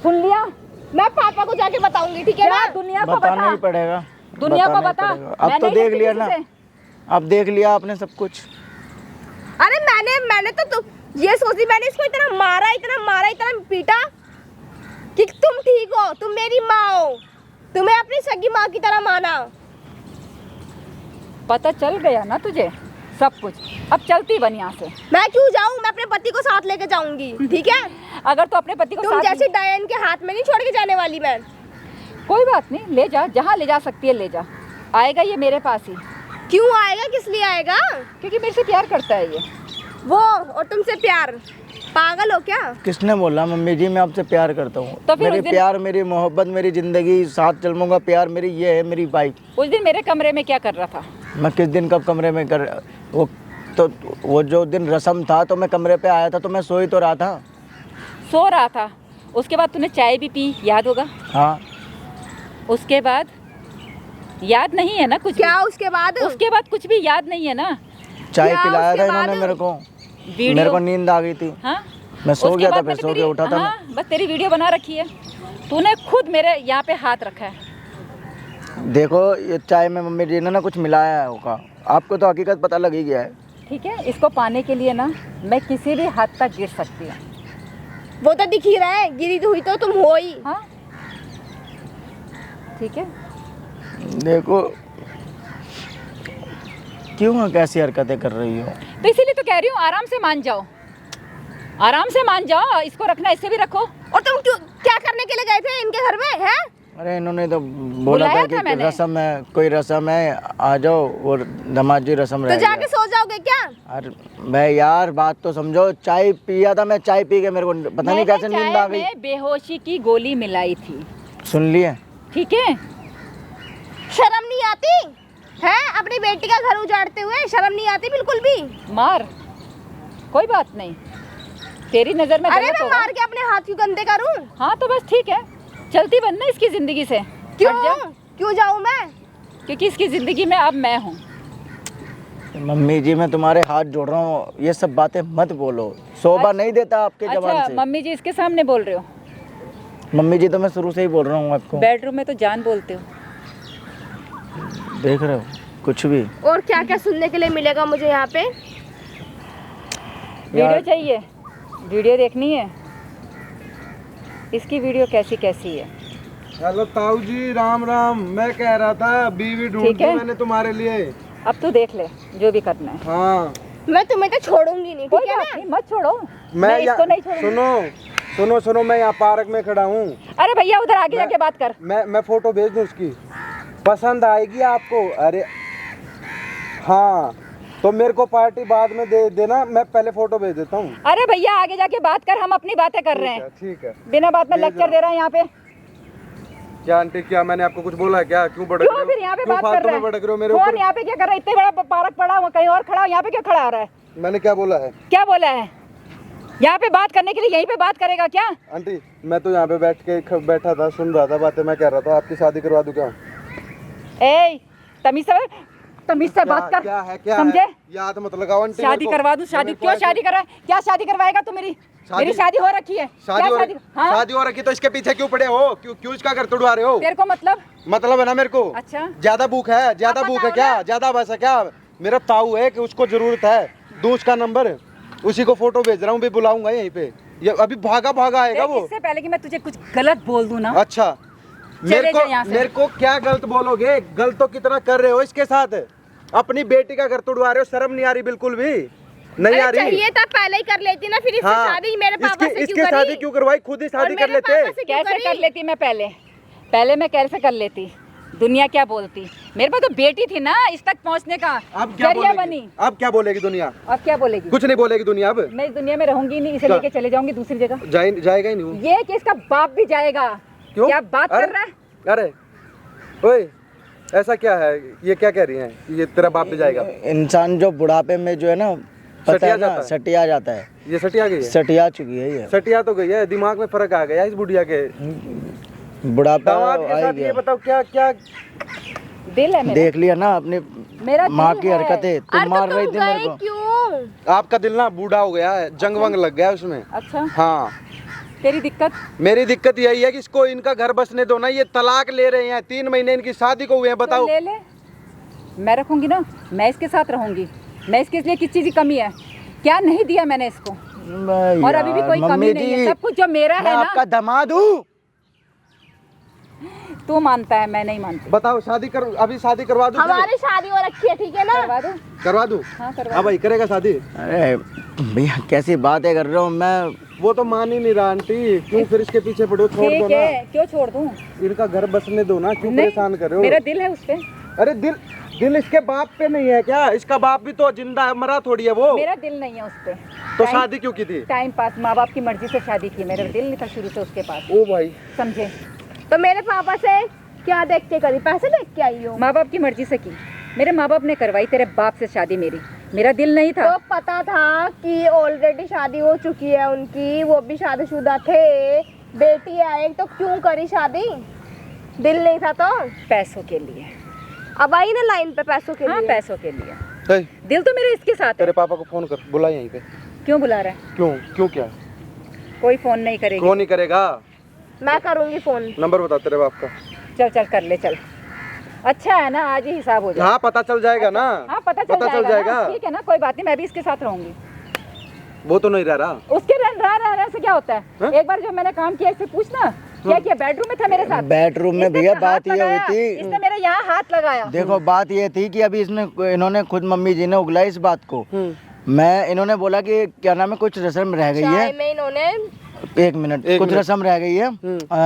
S5: सुन लिया?
S1: मैं पापा को जाके बताऊंगी, ठीक है ना?
S5: दुनिया को
S3: बताना
S5: बता,
S3: ही पड़ेगा।
S5: दुनिया को
S3: बताना ही
S5: बता।
S3: पड़ेगा। अब तो
S5: मैं नहीं
S3: देख
S5: रहती
S3: लिया
S5: किसी
S3: ना,
S5: से।
S3: अब देख लिया आपने सब कुछ।
S1: अरे मैंने तो ये सोची, मैंने इसको इतना मारा, इतना पीटा कि तुम ठीक हो, तुम मेरी माँ हो, तुम्हें अपनी सगी माँ की तरह माना।
S5: पता चल गया ना तुझे सब कुछ? अब चलती बन यहाँ से।
S1: मैं क्यों जाऊँ? मैं अपने पति को साथ लेके जाऊंगी, ठीक है?
S5: अगर तो अपने पति को
S1: तुम
S5: साथ
S1: जैसे डायन के हाथ में नहीं छोड़ के जाने वाली मैं।
S5: कोई बात नहीं, ले जा, जहाँ ले जा सकती है ले जा। आएगा ये मेरे पास ही,
S1: क्यों आएगा? किस लिए आएगा?
S5: क्योंकि मेरे से प्यार करता है ये।
S1: वो और तुमसे प्यार? पागल हो क्या?
S3: किसने बोला मम्मी जी मैं आपसे प्यार करता हूँ?
S5: तो फिर
S3: मेरी
S5: उस दिन-
S3: प्यार, मेरी मोहब्बत, मेरी जिंदगी, साथ चलूंगा प्यार मेरी, ये है मेरी वाइफ।
S5: उस दिन मेरे कमरे में क्या कर रहा था?
S3: मैं किस दिन कब कमरे में कर, वो जो दिन रस्म था तो मैं कमरे पे आया था, तो मैं सो ही तो रहा था।
S5: सो रहा था। उसके बाद तूने चाय भी पी, याद होगा?
S3: हाँ।
S5: उसके बाद याद नहीं है ना कुछ
S1: क्या
S5: भी?
S1: उसके बाद?
S5: उसके बाद कुछ भी याद नहीं है ना?
S3: चाय
S1: क्या
S3: पिलाया
S1: उसके
S3: था इन्होंने
S1: बाद?
S3: मेरे को।
S5: वीडियो?
S3: मेरे को नींद आ गई थी।
S5: हाँ,
S3: मैं सो
S5: उसके
S3: गया था,
S5: बाद
S3: फिर
S5: मैंने
S3: सो के
S5: तेरी-
S3: उठा था मैं।
S5: हाँ, बस तेरी वीडियो बना रखी है। तूने खुद मेरे यहाँ पे हाथ रखा है।
S3: देखो ये चाय में मम्मी जी ने ना कुछ मिलाया है होगा, आपको तो हकीकत पता लग ही गया है।
S5: ठीक है, इसको पाने के लिए ना मैं किसी भी हद तक गिर सकती हूँ।
S1: वो तो दिख ही रहा है, गिरी तो हुई तो तुम हो ही।
S5: हाँ ठीक है।
S3: देखो क्यों कैसी हरकतें कर रही हो?
S5: तो इसीलिए तो कह रही हूँ आराम से मान जाओ, आराम से मान जाओ। इसको रखना इससे भी रखो।
S1: और तुम क्यों क्या करने के लिए गए थे इनके घर में हैं?
S3: अरे इन्होंने तो बोला
S5: बुलाया
S3: था
S5: था
S3: कि
S5: मैंने।
S3: रस्म है, कोई रस्म है, आ जाओ, और दामाद जी रस्म
S1: तो
S3: रह
S1: जाके
S3: गया।
S1: सो जाओगे क्या?
S3: अरे मैं यार बात तो समझो, चाय पिया था मैं, चाय पी के मेरे को पता नहीं कैसे नींद आ गई।
S5: मैं बेहोशी की गोली मिलाई थी,
S3: सुन लिए?
S5: ठीक है?
S1: शर्म नहीं आती है? अपनी बेटी का घर उजाड़ते हुए शर्म नहीं आती बिल्कुल भी?
S5: मार, कोई बात नहीं, तेरी नजर में
S1: अरे
S5: गलत
S1: मैं
S5: होगा।
S1: मार के अपने हाथ क्यों गंदे करूं?
S5: हाँ तो बस ठीक है, चलती बन ना इसकी जिंदगी से।
S1: क्यों
S5: हट जा,
S1: क्यों जाऊं मैं?
S5: क्योंकि इसकी जिंदगी में अब मैं हूँ।
S3: मम्मी जी मैं तुम्हारे हाथ जोड़ रहा हूँ, ये सब बातें मत बोलो, शोभा नहीं देता आपके जबान
S5: अच्छा
S3: से।
S5: मम्मी जी इसके सामने बोल रहे हो?
S3: मम्मी जी तो मैं शुरू से ही बोल रहा हूँ आपको,
S5: बेडरूम में तो जान बोलते हो।
S3: देख रहे हो कुछ भी।
S1: और क्या क्या सुनने के लिए मिलेगा मुझे यहाँ पे?
S5: वीडियो चाहिए, वीडियो देखनी है, इसकी वीडियो कैसी कैसी है।
S2: हेलो ताऊ जी, राम राम। मैं कह रहा था बीवी ढूंढ
S5: ठीक
S2: दी
S5: है।
S2: मैंने तुम्हारे लिए।
S5: अब तू देख ले जो भी करना है।
S2: हाँ
S1: मैं तुम्हें तो छोड़ूंगी नहीं,
S5: कोई
S1: ठीक है
S5: बात
S1: ना?
S5: नहीं, मत छोड़ो।
S2: मैं
S5: इसको नहीं छोड़ूंगी।
S2: सुनो सुनो सुनो, मैं यहाँ पार्क में खड़ा हूँ।
S5: अरे भैया उधर आगे जाके बात कर।
S2: मैं फोटो भेज दूँ उसकी, पसंद आएगी आपको? अरे हाँ, तो मेरे को पार्टी बाद में दे देना, मैं पहले फोटो भेज देता हूँ।
S5: अरे भैया आगे जाके बात कर, हम अपनी बातें कर रहे हैं।
S2: ठीक है।
S5: बिना बात में
S2: भेज
S5: लेक्चर
S2: रहा
S5: दे रहा है यहाँ पे।
S2: क्या आंटी, क्या मैंने आपको कुछ बोला है क्या? क्यों भड़क
S5: क्यों
S2: रहे हो?
S5: फिर यहाँ पे
S2: क्यों
S5: बात कर
S2: फालतू
S5: रहा
S2: में
S5: है?
S2: भड़क रहे हो मेरे
S5: कौन
S2: ऊपर?
S5: यहाँ पे क्या कर रहा है? इतने बड़ा पार्क पड़ा हुआ, कहीं और खड़ा हो, यहाँ पे क्या खड़ा आ रहा है?
S2: मैंने क्या बोला है?
S5: क्या बोला है? यहाँ पे बात करने के लिए यहीं पे बात करेगा क्या?
S2: आंटी मैं तो यहाँ पे बैठा था, सुन रहा था बातें। मैं कह रहा था आपकी शादी करवा दूं क्या?
S5: ए तमीज से बात कर।
S2: क्या है, क्या
S5: समझे?
S2: है? याद मत लगाओ आंटी।
S5: शादी करवा दूं? शादी क्यों शादी करा? क्या शादी करवाएगा तू मेरी? मेरी शादी हो रखी है।
S2: शादी
S5: क्या
S2: हो
S5: हाँ?
S2: शादी हो रखी तो इसके पीछे क्यों पड़े हो? क्यों इसका घर तोड़वा रहे हो?
S5: तेरे को मतलब
S2: है ना मेरे को।
S5: अच्छा।
S2: ज्यादा भूख है? ज्यादा
S5: आप
S2: भूख है
S5: बताओ
S2: क्या?
S5: ना।
S2: ज्यादा बस है क्या? मेरा ताऊ है कि उसको जरूरत है, दूं उसका नंबर, उसी को फोटो भेज रहा हूँ, भी बुलाऊंगा यहीं पे। ये अभी भागा आएगा वो।
S5: इससे पहले कि मैं तुझे कुछ गलत बोल दूं ना।
S2: अच्छा,
S5: चले जा यहाँ से।
S2: मेरे को क्या गलत बोलोगे? गलत तो कितना कर रहे हो इसके साथ। अपनी बेटी का घर तोड़वा रहे हो, शर्म नहीं आ रही बिल्कुल भी? नहीं आ
S1: अरे
S2: रही?
S1: चाहिए था पहले ही कर लेती ना, फिर इससे शादी मेरे पापा से
S2: इसकी
S1: क्यों करी?
S2: शादी क्यों करवाई? खुद ही शादी
S1: और
S2: कर
S1: मेरे
S2: लेते।
S1: पापा से क्यों
S5: कैसे
S1: करी?
S5: कर लेती मैं पहले मैं कैसे कर लेती? दुनिया क्या बोलती? मेरे पास तो बेटी थी ना इस तक पहुंचने का
S2: अब क्या
S5: जरिया
S2: बोलेगी?
S5: बनी।
S2: अब क्या बोलेगी दुनिया?
S5: अब क्या बोलेगी?
S2: कुछ नहीं बोलेगी दुनिया अब।
S5: मैं इस दुनिया में रहूंगी नहीं, इसे
S2: क्या?
S5: लेके चले जाऊंगी दूसरी जगह।
S2: जाएगा ही नहीं वो।
S5: ये कि इसका बाप भी जाएगा।
S2: क्यों?
S5: क्या बात
S2: अरे,
S5: कर रहा है?
S2: अरे ओए, ऐसा क्या है? ये क्या कह रही हैं? ये तेरा बाप भी जाएगा?
S3: इंसान जो बुढ़ापे में जो है ना, पता
S2: सटिया
S3: है ना,
S2: जाता है।
S3: सटिया जाता है।
S2: ये सटिया गई है?
S3: सटिया चुकी है ये।
S2: सटिया तो गई है, दिमाग में फर्क आ गया इस बुढ़िया के।
S3: बुढ़ापा
S2: दामाद के
S3: आ
S2: साथ
S3: ही
S2: ये
S3: गया।
S2: बताओ क्या क्या
S5: दिल है मेरा।
S3: देख लिया ना अपने
S5: मेरा
S3: माँ
S5: दिल
S3: की
S5: है।
S3: हरकतें, तुम
S1: अरे
S3: मार
S1: तो
S3: रही
S1: तुम
S3: थी मेरे
S1: गए
S3: को।
S1: क्यों?
S2: आपका दिल ना बूढ़ा हो गया है, जंग वंग लग गया है उसमें।
S5: अच्छा
S2: हाँ,
S5: तेरी दिक्कत?
S2: मेरी दिक्कत यही है कि इसको इनका घर बसने दो ना। ये तलाक ले रहे हैं, 3 महीने इनकी शादी को हुए हैं, बताओ।
S5: तो ले ले, मैं रखूंगी ना, मैं इसके साथ रहूंगी। मैं इसके लिए किस चीज की कमी है? क्या नहीं दिया मैंने इसको? और अभी भी कोई कमी नहीं है, सब कुछ जो मेरा
S3: मैं
S5: है ना।
S3: आपका दामाद हूँ।
S5: तू मानता है, मैं नहीं मानती।
S2: बताओ, शादी कर, अभी शादी करवा दूं?
S1: हमारी शादी हो रखी है, ठीक है ना?
S5: करवा दूं?
S2: करवा दूं?
S5: हाँ करवा
S2: हाँ भाई, करेगा शादी?
S3: अरे भैया कैसी बातें कर रहे हो? मैं
S2: वो तो मान ही नहीं रहा आंटी। क्यों फिर इसके पीछे पड़े हो? छोड़ दो
S5: ठीक
S2: ना,
S5: है, क्यों छोड़ दूं?
S2: इनका घर बसने दो ना। क्यों परेशान कर रहे हो?
S5: मेरा दिल है उस पे।
S2: अरे दिल इसके बाप पे नहीं है क्या? इसका बाप भी तो जिंदा है, मरा थोड़ी है वो।
S5: मेरा दिल नहीं है उस पे।
S2: तो शादी क्यों की थी?
S5: टाइम पास, माँ बाप की मर्जी से शादी की। मेरा दिल नहीं था शुरू से उसके पास,
S2: ओ भाई,
S5: समझे?
S1: तो मेरे पापा से क्या देख के करी? पैसे देख के आई हो?
S5: माँ बाप की मर्जी से की। मेरे माँ बाप ने करवाई तेरे बाप से शादी मेरी। मेरा दिल नहीं था।
S1: तो पता था कि ऑलरेडी शादी हो चुकी है उनकी, वो भी शादीशुदा थे, बेटी है एक, तो क्यों करी शादी? दिल नहीं था तो?
S5: पैसों के लिए।
S1: अब आई ना लाइन पे, पैसों के
S5: हाँ
S1: लिए।
S5: पैसों के लिए।
S2: हे,
S5: दिल तो मेरा इसके साथ है।
S2: तेरे पापा को फोन कर, बुला यहीं पे।
S5: क्यों बुला रहा है?
S2: क्यों क्या?
S5: कोई फोन नहीं करेगी।
S2: कौन नहीं करेगा?
S1: मैं करूंगी फोन।
S2: नंबर बता तेरे बाप का।
S5: चल कर ले, चल। अच्छा है ना, आज ही हिसाब हो जाए।
S2: हाँ, पता चल जाएगा ना।
S5: हाँ पता चल
S2: जाएगा।
S5: ना। ठीक है ना, कोई बात नहीं, मैं भी इसके साथ रहूंगी।
S2: वो तो नहीं रह रहा।
S5: उसके रहने से क्या होता है?
S2: हाँ?
S5: एक बार जो मैंने काम किया इससे पूछना, क्या किया? बेडरूम में था मेरे साथ।
S3: बेडरूम में
S5: इसने
S3: भैया
S5: हाथ
S3: बात ये हुई
S5: लगाया,
S3: थी।
S5: इसने मेरा यहाँ हाथ लगाया?
S3: देखो बात ये थी कि अभी इन्होंने खुद मम्मी जी ने उगलाई इस बात को। मैं इन्होंने बोला कि क्या नाम है कुछ रस्म रह गई है,
S1: चाय में इन्होंने
S3: एक मिनट कुछ रस्म रह गई है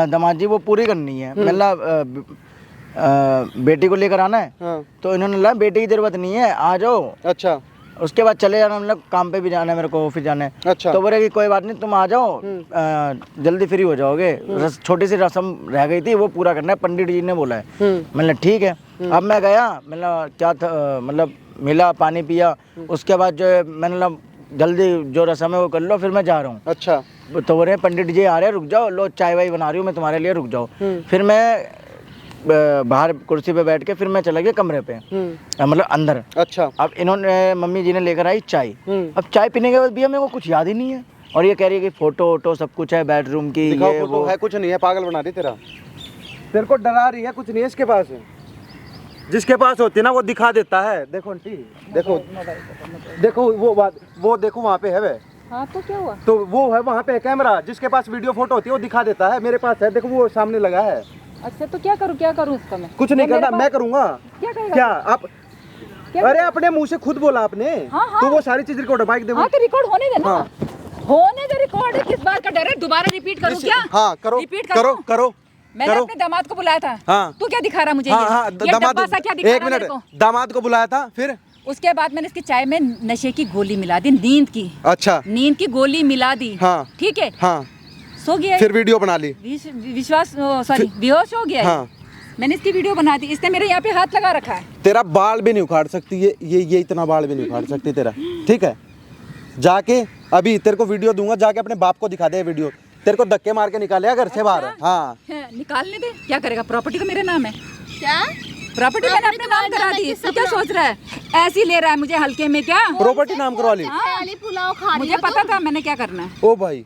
S3: दामाद जी वो पूरी करनी है, मतलब बेटी को लेकर आना है।
S2: हाँ।
S3: तो इन्होंने बोला बेटी की जरूरत नहीं है, आ जाओ,
S2: अच्छा
S3: उसके बाद चले जाना, मतलब काम पे भी जाना है मेरे को, ऑफिस जाना है।
S2: अच्छा।
S3: तो बोले कि कोई बात नहीं तुम आ जाओ, जल्दी फ्री हो जाओगे, छोटी सी रस्म रह गई थी वो पूरा करना है, पंडित जी ने बोला है। मतलब ठीक है। अब मैं गया, मतलब क्या था, मतलब मिला, पानी पिया, उसके बाद जो है मैंने मतलब जल्दी जो रस्म है वो कर लो, फिर मैं जा रहा हूँ।
S2: अच्छा।
S3: तो बोले पंडित जी आ रहे हैं, रुक जाओ, लो चाय वाय बना रही हूँ मैं तुम्हारे लिए, रुक जाओ। फिर मैं बाहर कुर्सी पे बैठ के फिर मैं चला गया कमरे पे, मतलब अंदर।
S2: अच्छा।
S3: अब इन्होंने मम्मी जी ने लेकर आई चाय। अब चाय पीने के बाद भैया मेरे को कुछ याद ही नहीं है, और ये कह रही है कि फोटो वोटो सब कुछ है बेडरूम की,
S2: दिखाओ
S3: ये
S2: फोटो
S3: वो
S2: है, कुछ नहीं है, पागल बना रही तेरा, तेरे को डरा रही है, कुछ नहीं है इसके पास। जिसके पास होती है ना वो दिखा देता है। देखो आंटी, देखो देखो वो देखो वहाँ पे है वे।
S5: हाँ तो क्या हुआ?
S2: तो वो है वहाँ पे कैमरा, जिसके पास वीडियो फोटो होती है वो दिखा देता है। मेरे पास है, देखो वो सामने लगा है।
S5: अच्छा तो क्या करूँ उसका मैं?
S2: कुछ नहीं करना, मैं करूँगा।
S5: क्या करेगा?
S2: क्या आप? अरे अपने मुंह से खुद बोला आपने।
S5: हाँ।
S2: तो वो सारी चीज रिकॉर्ड है, माइक दे।
S5: हाँ तो रिकॉर्ड होने देना।
S2: हाँ।
S5: होने दे रिकॉर्ड है, किस बात का डर है? दोबारा रिपीट करूँ क्या?
S2: हाँ करो,
S5: रिपीट
S2: करो करो।
S5: मैंने अपने दामाद को बुलाया था।
S2: हाँ।
S5: तू क्या दिखा रहा मुझे?
S2: हाँ
S5: ये?
S2: हाँ
S5: ये डब्बा सा क्या दिखा
S2: एक
S5: रहा मेरे
S2: मिनट,
S5: को?
S2: दामाद को बुलाया था, फिर
S5: उसके बाद मैंने इसकी चाय में नशे की गोली मिला दी, नींद की।
S2: अच्छा।
S5: नींद की गोली मिला दी।
S2: हाँ।
S5: ठीक है।
S2: हाँ।
S5: सो गया।
S2: फिर वीडियो बना ली।
S5: विश्वास सॉरी बेहोश हो गया।
S2: हाँ।
S5: मैंने इसकी वीडियो बना दी, इसने मेरे यहाँ पे हाथ लगा रखा है।
S2: तेरा बाल भी नहीं उखाड़ सकती ये इतना बाल भी नहीं उखाड़ सकती तेरा। ठीक है, जाके अभी तेरे को वीडियो दूंगा, जाके अपने बाप को दिखा दे वीडियो। तेरे को धक्के मार के निकालेगा घर से बाहर। हाँ
S5: निकालने दे, क्या करेगा? प्रॉपर्टी तो मेरे नाम है।
S1: क्या
S5: प्रॉपर्टी मैंने अपने नाम करा दी। तू क्या सोच रहा है? ऐसे ही ले रहा है मुझे हल्के में क्या?
S2: प्रॉपर्टी नाम करवा ली।
S1: खाली पुलाव खा रही
S5: मुझे
S1: हो
S5: पता था मैंने क्या करना है।
S2: ओ भाई,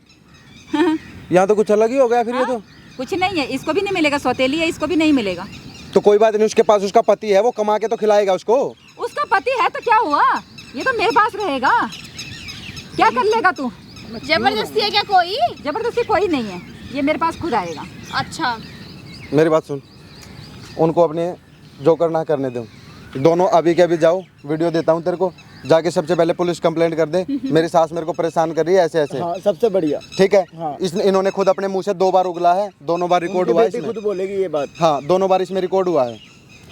S2: यहाँ तो कुछ अलग ही हो गया फिर। ये तो
S5: कुछ नहीं है, इसको भी नहीं मिलेगा, सौतेली है, इसको भी नहीं मिलेगा।
S2: तो कोई बात नहीं, उसके पास उसका पति है, वो कमा के तो खिलाएगा उसको।
S5: उसका पति है तो क्या हुआ? ये तो मेरे पास रहेगा। क्या कर लेगा तू?
S1: जबरदस्ती है क्या कोई?
S5: जबरदस्ती कोई नहीं है, ये मेरे पास खुद आएगा।
S1: अच्छा
S2: मेरी बात सुन, उनको अपने जो करना करने दो, दोनों अभी के अभी जाओ। वीडियो देता हूँ तेरे को, जाके सबसे पहले पुलिस कंप्लेंट कर दे, मेरी सास मेरे को परेशान कर रही है ऐसे ऐसे।
S3: हाँ, सबसे बढ़िया।
S2: ठीक है।
S3: हाँ।
S2: इन्होंने खुद अपने मुंह से 2 बार उगला है, दोनों बार रिकॉर्ड हुआ है
S3: बेटी
S2: इसमें।
S3: खुद बोलेगी ये बात।
S2: हाँ, दोनों बार इसमें रिकॉर्ड हुआ है।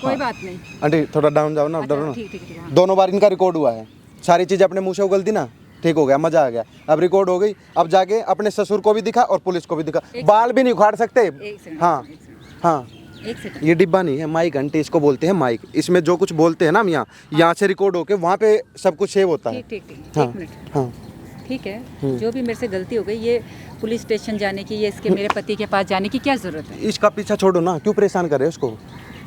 S5: कोई बात नहीं।
S2: आंटी थोड़ा डाउन जाओ ना,
S5: अच्छा,
S2: डरो ना।
S5: ठीक ठीक ठीक, हाँ।
S2: दोनों बार इनका रिकॉर्ड हुआ है, सारी चीजें अपने मुंह से उगलती ना, ठीक हो गया, मजा आ गया। अब रिकॉर्ड हो गई, अब जाके अपने ससुर को भी दिखा और पुलिस को भी दिखा। बाल भी नहीं उखाड़ सकते।
S5: एक सेकंड,
S2: हाँ
S5: एक सेकंड,
S2: हाँ,
S5: एक सेकंड।
S2: ये डिब्बा नहीं है, माइक आंटी इसको बोलते हैं माइक। इसमें जो कुछ बोलते हैं ना हम यहाँ से रिकॉर्ड होके वहाँ पे सब कुछ सेव होता है।
S5: ठीक ठीक ठीक,
S2: हाँ,
S5: एक मिनट।
S2: हाँ।
S5: ठीक है, जो भी मेरे से गलती हो गई, ये पुलिस स्टेशन जाने की, ये इसके मेरे पति के पास जाने की क्या जरूरत है?
S2: इसका पीछा छोड़ो ना, क्यों परेशान कर रहे हो उसको?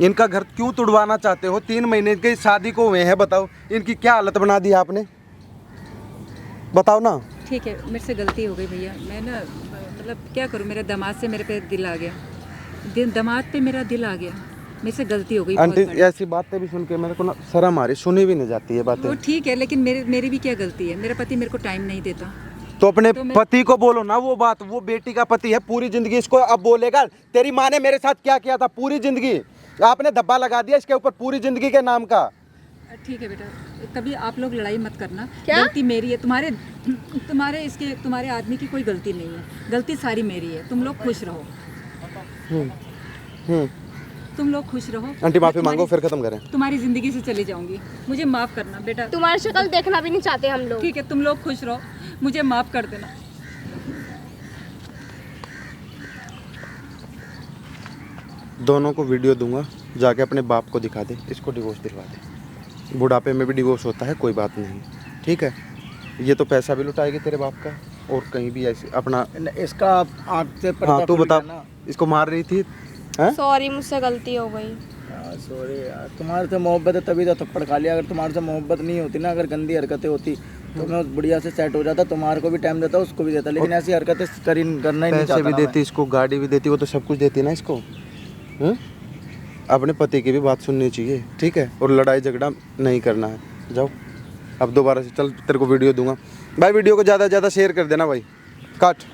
S2: इनका घर क्यों तुड़वाना चाहते हो? 3 महीने की शादी को हुए हैं, बताओ इनकी क्या हालत बना दी आपने, बताओ ना।
S5: ठीक है, मेरे से गलती हो गई भैया। मैं ना मतलब क्या करूँ, मेरे दामाद से मेरे पे दिल आ गया, दामाद पे मेरा दिल आ गया, मेरे से गलती हो गई।
S2: आंटी
S5: बहुत बड़ी।
S2: ऐसी बातें भी सुन के मेरे को ना शर्म आ रही, सुनी भी नहीं जाती है बातें।
S5: वो ठीक है, लेकिन मेरी भी क्या गलती है? मेरा पति मेरे को टाइम नहीं देता।
S2: तो अपने
S5: तो मैं-
S2: पति को बोलो ना वो बात, वो बेटी का पति है, पूरी जिंदगी इसको अब बोलेगा तेरी माँ ने मेरे साथ क्या किया था। पूरी जिंदगी आपने धब्बा लगा दिया इसके ऊपर, पूरी जिंदगी के नाम का।
S5: ठीक है बेटा, कभी आप लोग लड़ाई मत करना।
S1: क्या?
S5: गलती मेरी है, तुम्हारे आदमी की कोई गलती नहीं है, गलती सारी मेरी है। तुम लोग खुश रहो, तुम लोग खुश रहो।
S2: आंटी माफी
S5: मैं
S2: मांगो,
S5: तुम्हारी-
S2: फिर खत्म करें।
S5: तुम्हारी जिंदगी से चली जाऊंगी, मुझे माफ करना बेटा।
S1: तुम्हारी शक्ल देखना भी नहीं चाहते हम लोग।
S5: ठीक है, तुम लोग खुश रहो, मुझे माफ कर देना।
S2: दोनों को वीडियो दूंगा, जाके अपने बाप को दिखा दे, इसको डिवोर्स दिलवा दे। बुढ़ापे में भी डिवोर्स होता है, कोई बात नहीं, ठीक है। ये तो पैसा भी लुटाएगी तेरे बाप का, और कहीं भी ऐसे अपना।
S3: इसका आँख से पर्दा
S2: हाँ तू
S3: खुल
S2: बता,
S3: गया ना।
S2: इसको मार रही थी हैं?
S1: सॉरी, मुझसे गलती हो गई।
S3: सॉरी यार, तुम्हारे से मोहब्बत है तभी तो थप्पड़ खा लिया। अगर तुम्हारे से मोहब्बत नहीं होती ना, अगर गंदी हरकतें होती तो मैं उस बढ़िया से सेट हो जाता, तुम्हारे को भी टाइम देता, उसको भी देता, लेकिन ऐसी हरकतें करना ही नहीं
S2: पैसे
S3: चाहता
S2: भी
S3: ना
S2: देती इसको, गाड़ी भी देती, वो तो सब कुछ देती ना इसको। अपने पति की भी बात सुननी चाहिए, ठीक है, और लड़ाई झगड़ा नहीं करना है। जाओ अब दोबारा से, चल तेरे को वीडियो दूंगा भाई, वीडियो को ज़्यादा से ज़्यादा शेयर कर देना भाई, काट।